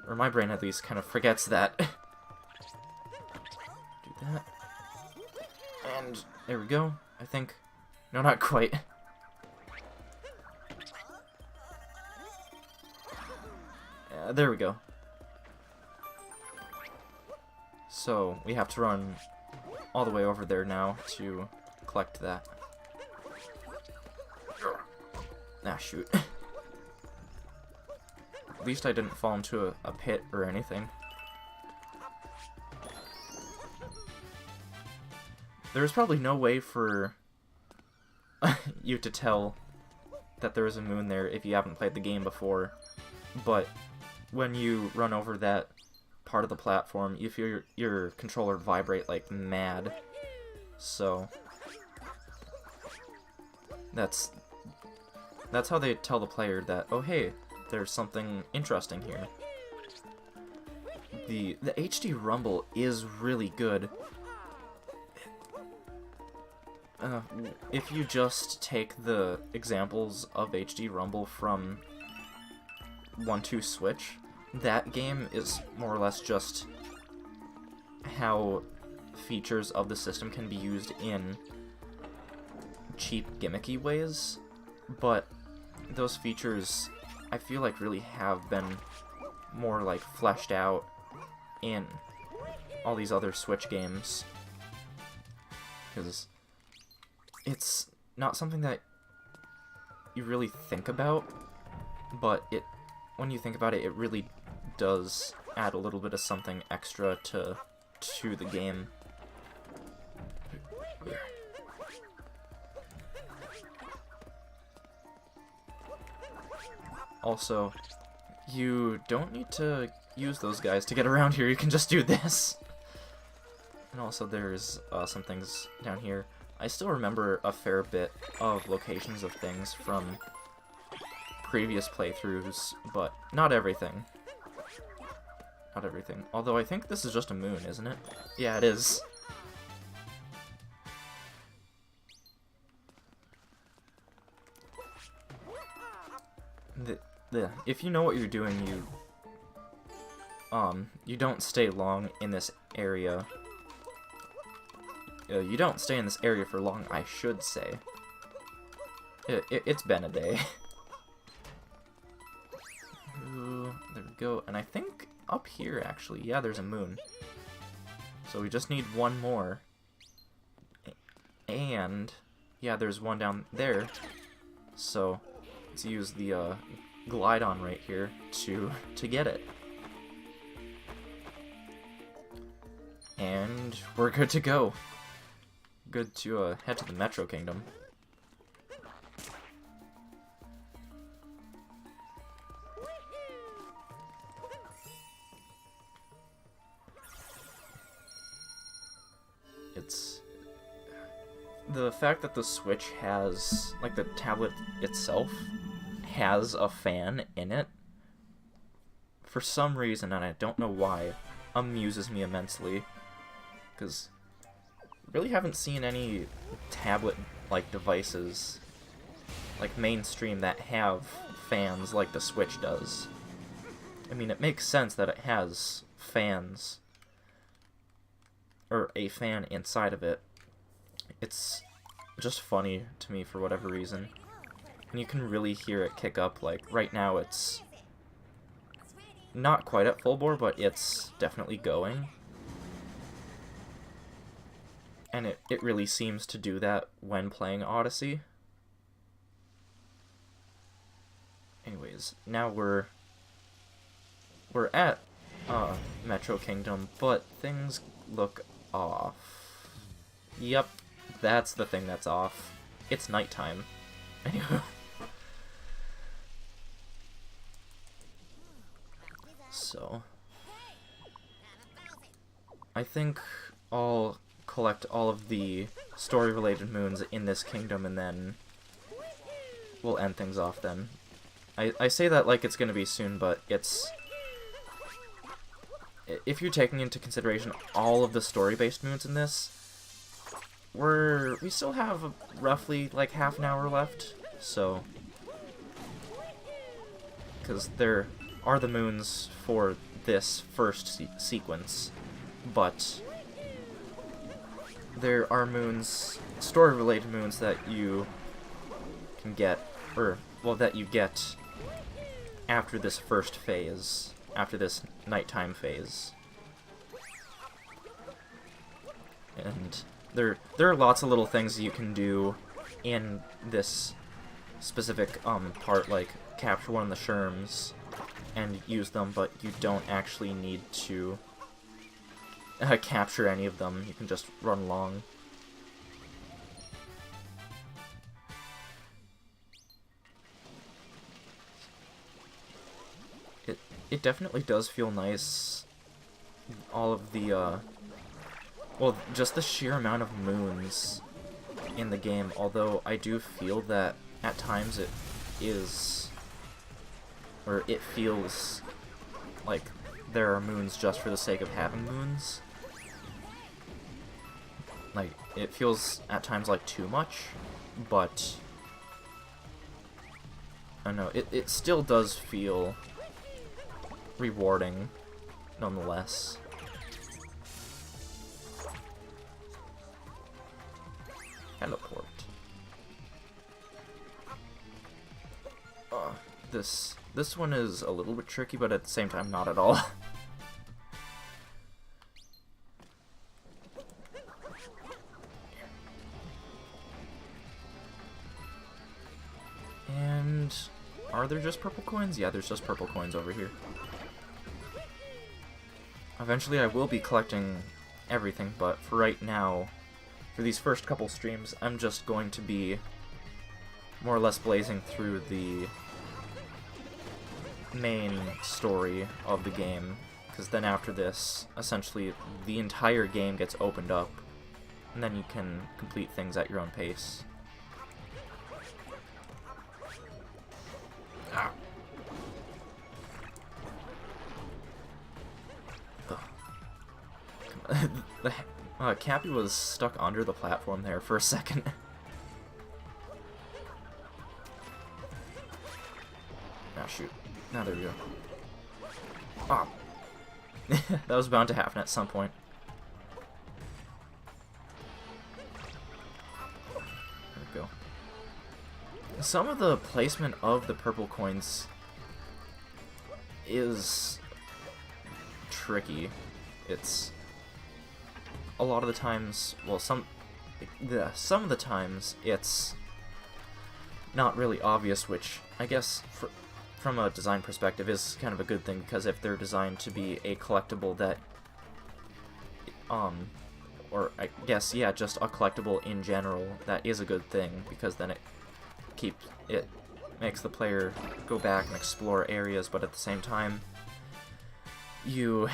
or my brain at least, kind of forgets that. Do that. And there we go, I think. No, not quite. There we go. So, we have to run all the way over there now to collect that. Ah, shoot. At least I didn't fall into a pit or anything. There's probably no way for you to tell that there is a moon there if you haven't played the game before, but when you run over that part of the platform, you feel your controller vibrate like mad. So that's how they tell the player that, oh hey, there's something interesting here. The HD rumble is really good. If you just take the examples of HD rumble from 1-2 Switch, that game is more or less just how features of the system can be used in cheap, gimmicky ways, but those features, I feel like really have been more like fleshed out in all these other Switch games, because it's not something that you really think about, but when you think about it, it really does add a little bit of something extra to the game. Also, you don't need to use those guys to get around here, you can just do this. And also there's some things down here. I still remember a fair bit of locations of things from previous playthroughs, but not everything. Not everything. Although I think this is just a moon, isn't it? Yeah, it is. If you know what you're doing, you don't stay long in this area. You don't stay in this area for long, I should say. It's been a day. Ooh, there we go. And I think up here, actually, yeah, there's a moon. So we just need one more. And, yeah, there's one down there. So let's use the glide on right here to get it. And we're good to go. Good to head to the Metro Kingdom. It's the fact that the Switch has, like, the tablet itself has a fan in it, for some reason, and I don't know why, amuses me immensely. Because really haven't seen any tablet-like devices, like mainstream, that have fans like the Switch does. I mean, it makes sense that it has fans, or a fan inside of it. It's just funny to me for whatever reason. And you can really hear it kick up. Like, right now it's not quite at full bore, but it's definitely going. And it really seems to do that when playing Odyssey. Anyways, now we're at Metro Kingdom, but things look off. Yep, that's the thing that's off. It's nighttime. Anyway. So, I think I'll collect all of the story-related moons in this kingdom, and then we'll end things off then. I say that like it's gonna be soon, but it's... if you're taking into consideration all of the story-based moons in this, we still have roughly like half an hour left, so... because there are the moons for this first sequence, but there are moons, story-related moons, that you can get, or, well, that you get after this first phase, after this nighttime phase. And there are lots of little things you can do in this specific part, like capture one of the Sherms and use them, but you don't actually need to capture any of them. You can just run along. It definitely does feel nice, all of the, well, just the sheer amount of moons in the game, although I do feel that at times it is, or it feels like there are moons just for the sake of having moons. Like, it feels at times like too much, but I don't know, it still does feel rewarding, nonetheless. Teleport. This This one is a little bit tricky, but at the same time, not at all. And are there just purple coins? Yeah, there's just purple coins over here. Eventually I will be collecting everything, but for right now, for these first couple streams, I'm just going to be more or less blazing through the main story of the game, because then after this, essentially, the entire game gets opened up, and then you can complete things at your own pace. Ah. Cappy was stuck under the platform there for a second. Ah, shoot. Now there we go. Ah. That was bound to happen at some point. There we go. Some of the placement of the purple coins is tricky. It's a lot of the times, well, some of the times it's not really obvious, which I guess from a design perspective is kind of a good thing, because if they're designed to be a collectible that or I guess, yeah, just a collectible in general, that is a good thing, because then it makes the player go back and explore areas, but at the same time you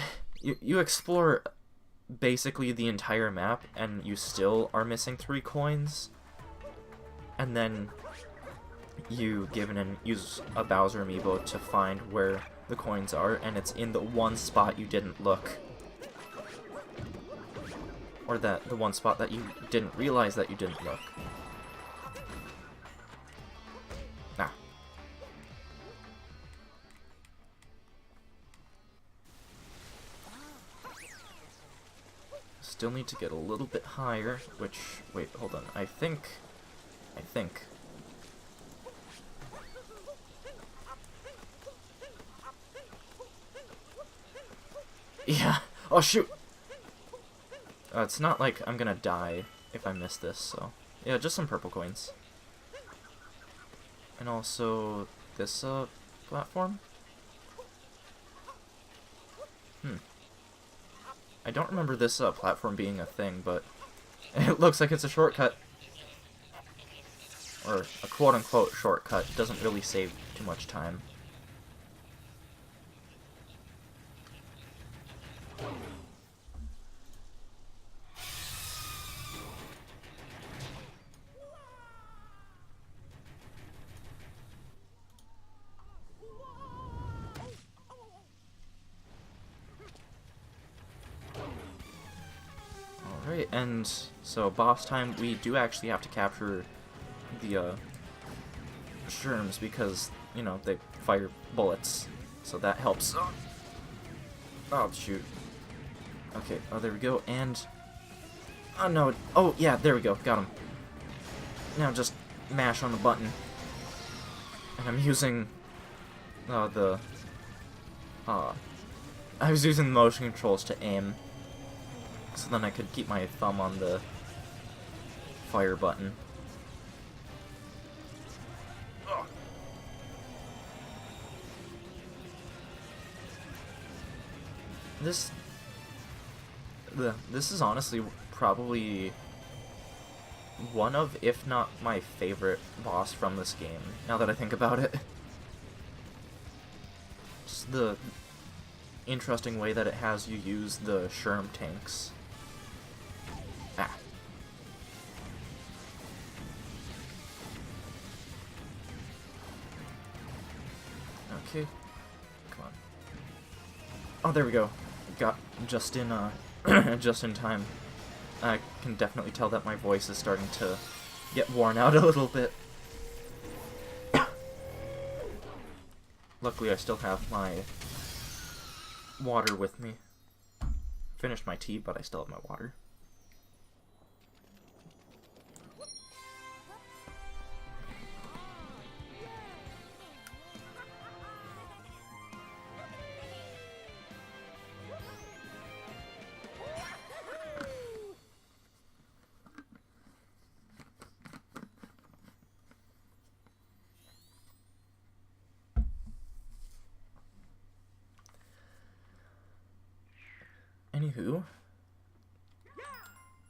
explore basically the entire map and you still are missing 3 coins, and then you use a Bowser amiibo to find where the coins are, and it's in the one spot you didn't look, or the one spot that you didn't realize that you didn't look. Ah. Still need to get a little bit higher, which, wait, hold on, I think, yeah, oh shoot! It's not like I'm gonna die if I miss this, so, yeah, just some purple coins. And also, this, platform? I don't remember this platform being a thing, but it looks like it's a shortcut. Or a quote-unquote shortcut. It doesn't really save too much time. Alright, and so boss time, we do actually have to capture the Sherms, because, you know, they fire bullets, so that helps. Oh, shoot. Okay, oh, there we go, and... oh, no, oh, yeah, there we go, got him. Now just mash on the button. And I'm using I was using the motion controls to aim, so then I could keep my thumb on the fire button. This is honestly probably one of, if not my favorite boss from this game, now that I think about it. Just the interesting way that it has you use the Sherm tanks. Ah. Okay. Come on. Oh, there we go. Got just in just in time. I can definitely tell that my voice is starting to get worn out a little bit. Luckily, I still have my water with me. Finished my tea, but I still have my water. Anywho,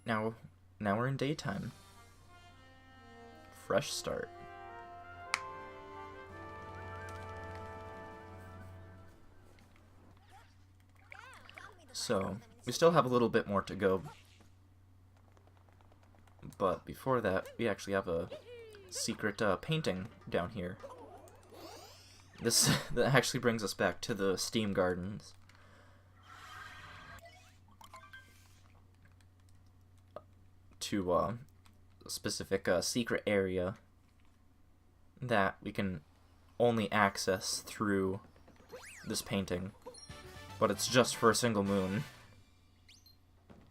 now we're in daytime. Fresh start. So, we still have a little bit more to go. But before that, we actually have a secret painting down here. This that actually brings us back to the Steam Gardens. To a specific secret area that we can only access through this painting. But it's just for a single moon.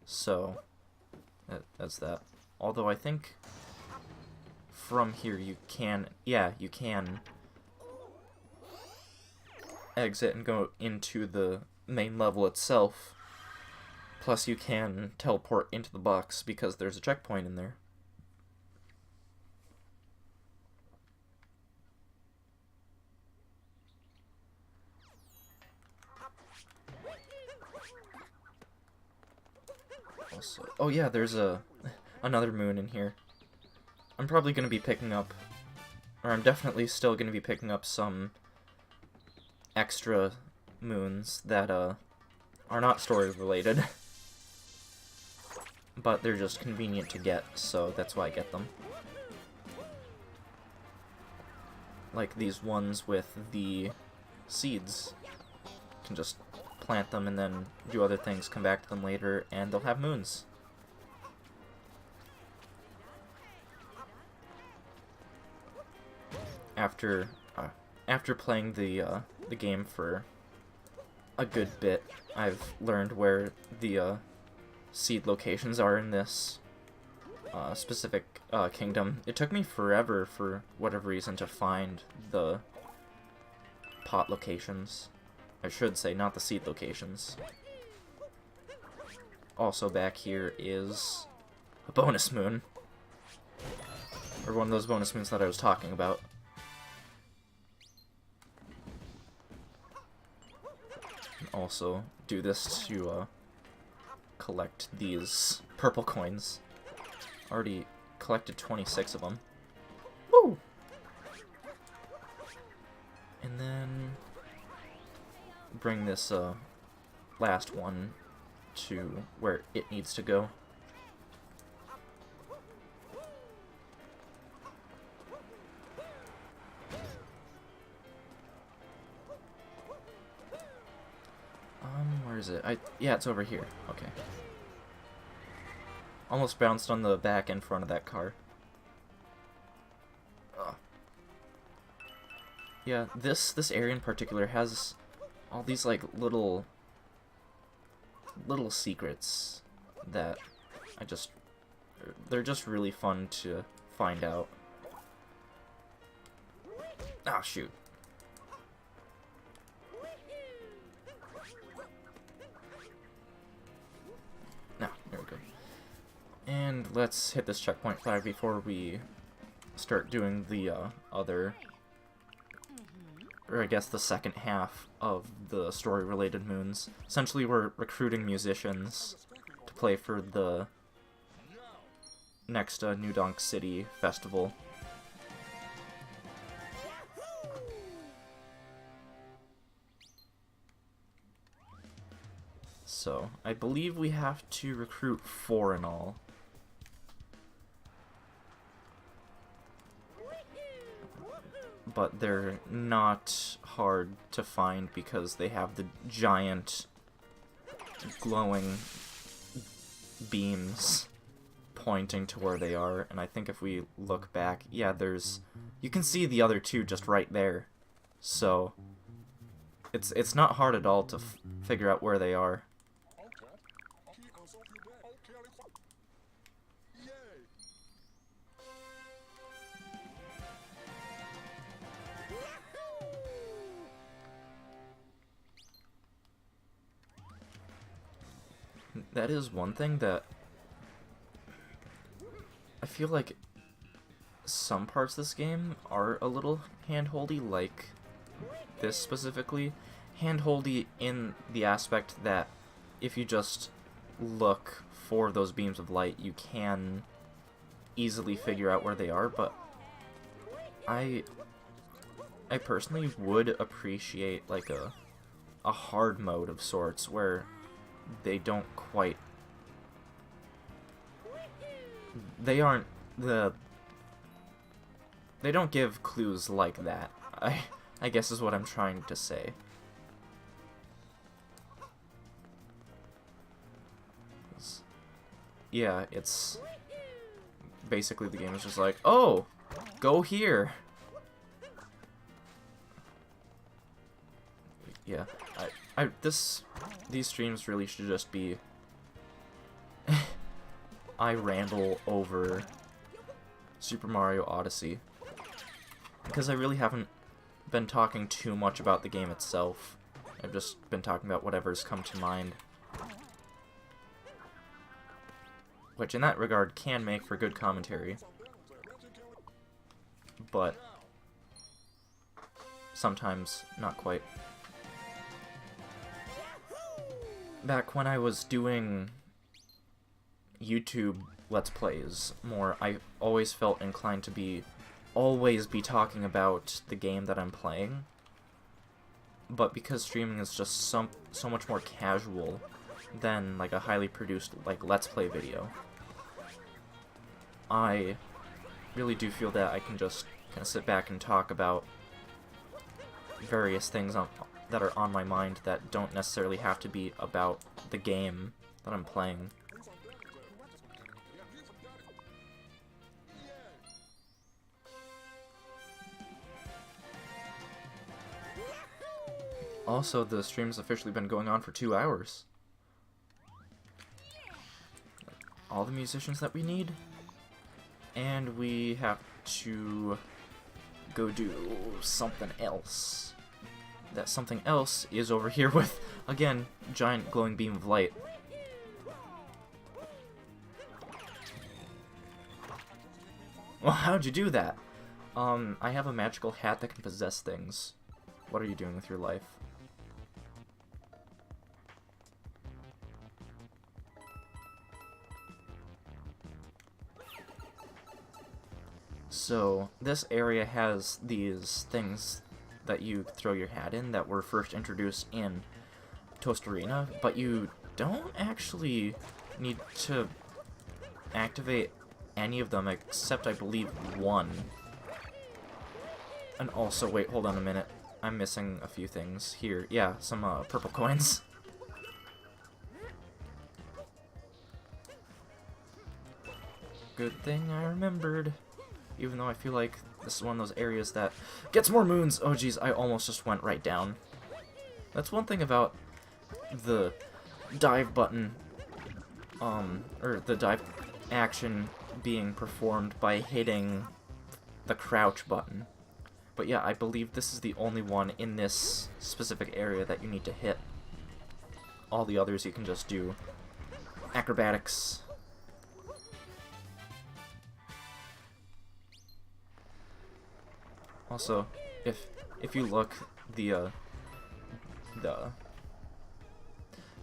So, that's that. Although I think from here you can, yeah, you can exit and go into the main level itself. Plus you can teleport into the box because there's a checkpoint in there. Also, oh yeah, there's another moon in here. I'm probably going to be picking up, or I'm definitely still going to be picking up some extra moons that are not story related. But they're just convenient to get, so that's why I get them. Like these ones with the seeds. You can just plant them and then do other things, come back to them later, and they'll have moons. After playing the game for a good bit, I've learned where the seed locations are in this specific kingdom. It took me forever, for whatever reason, to find the pot locations. I should say, not the seed locations. Also back here is a bonus moon. Or one of those bonus moons that I was talking about. Also do this to collect these purple coins. Already collected 26 of them. Woo! And then bring this last one to where it needs to go. Where is it? Yeah, it's over here. Okay. Almost bounced on the back and front of that car. Ugh. Yeah, this area in particular has all these like little secrets that they're just really fun to find out. Ah, shoot. There we go. And let's hit this checkpoint 5 before we start doing the other, or I guess the second half of the story-related moons. Essentially, we're recruiting musicians to play for the next New Donk City festival. So, I believe we have to recruit 4 in all. But they're not hard to find because they have the giant glowing beams pointing to where they are. And I think if we look back, yeah, you can see the other 2 just right there. So, it's not hard at all to figure out where they are. That is one thing that I feel like some parts of this game are a little hand-holdy, like this specifically. Hand-holdy in the aspect that if you just look for those beams of light, you can easily figure out where they are, but I personally would appreciate like a hard mode of sorts where they don't quite, they don't give clues like that. I guess is what I'm trying to say. Yeah, it's basically the game is just like, oh, go here. Yeah, these streams really should just be I ramble over Super Mario Odyssey, because I really haven't been talking too much about the game itself. I've just been talking about whatever's come to mind, which in that regard can make for good commentary, but sometimes not quite. Back when I was doing YouTube Let's Plays more, I always felt inclined to always be talking about the game that I'm playing, but because streaming is just so much more casual than like a highly produced like Let's Play video, I really do feel that I can just kind of sit back and talk about various things that are on my mind that don't necessarily have to be about the game that I'm playing. Also, the stream's officially been going on for 2 hours. All the musicians that we need. And we have to go do something else. That something else is over here with, again, giant glowing beam of light. Well, how'd you do that? I have a magical hat that can possess things. What are you doing with your life? So, this area has these things that you throw your hat in that were first introduced in Toast Arena, but you don't actually need to activate any of them except, I believe, one. And also, wait, hold on a minute. I'm missing a few things here. Yeah, some purple coins. Good thing I remembered. Even though I feel like this is one of those areas that gets more moons. Oh geez, I almost just went right down. That's one thing about the dive button, or the dive action being performed by hitting the crouch button. But yeah, I believe this is the only one in this specific area that you need to hit. All the others you can just do acrobatics. Also, if you look, the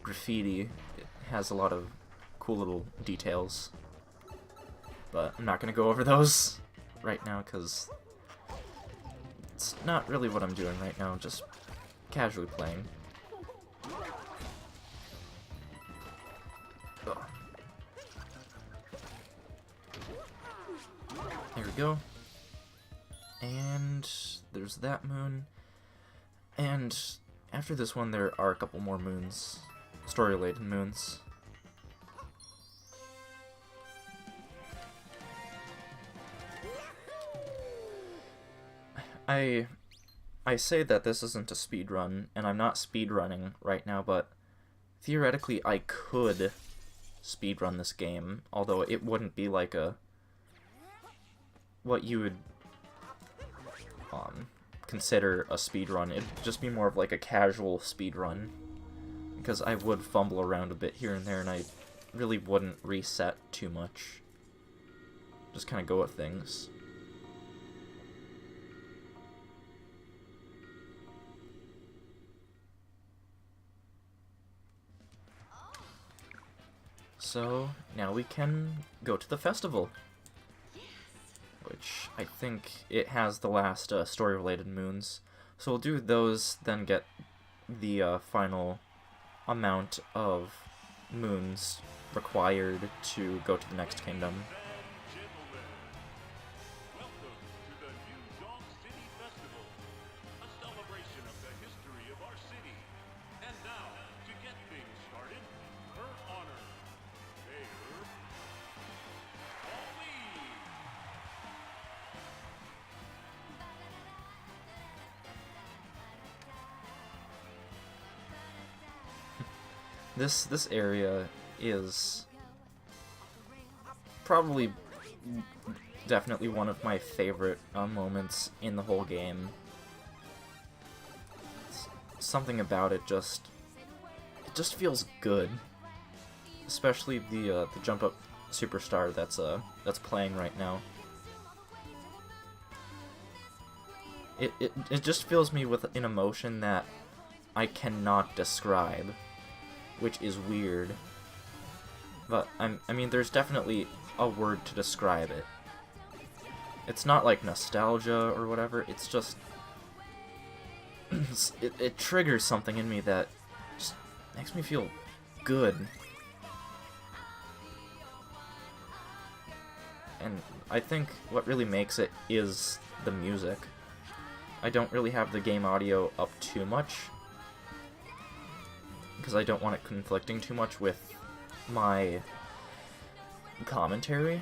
graffiti, it has a lot of cool little details, but I'm not gonna go over those right now because it's not really what I'm doing right now. Just casually playing. Ugh. There we go. And there's that moon. And after this one, there are a couple more moons. Story-related moons. I say that this isn't a speedrun, and I'm not speedrunning right now, but theoretically I could speedrun this game, although it wouldn't be like what you would consider a speedrun. It'd just be more of like a casual speedrun, because I would fumble around a bit here and there, and I really wouldn't reset too much. Just kind of go with things. So now we can go to the festival, which I think it has the last story-related moons. So we'll do those, then get the final amount of moons required to go to the next kingdom. This area is probably definitely one of my favorite moments in the whole game. Something about it just feels good, especially the jump up superstar that's playing right now. It just fills me with an emotion that I cannot describe, which is weird. But I mean, there's definitely a word to describe it. It's not like nostalgia or whatever. It's just it triggers something in me that just makes me feel good. And I think what really makes it is the music. I don't really have the game audio up too much, because I don't want it conflicting too much with my commentary.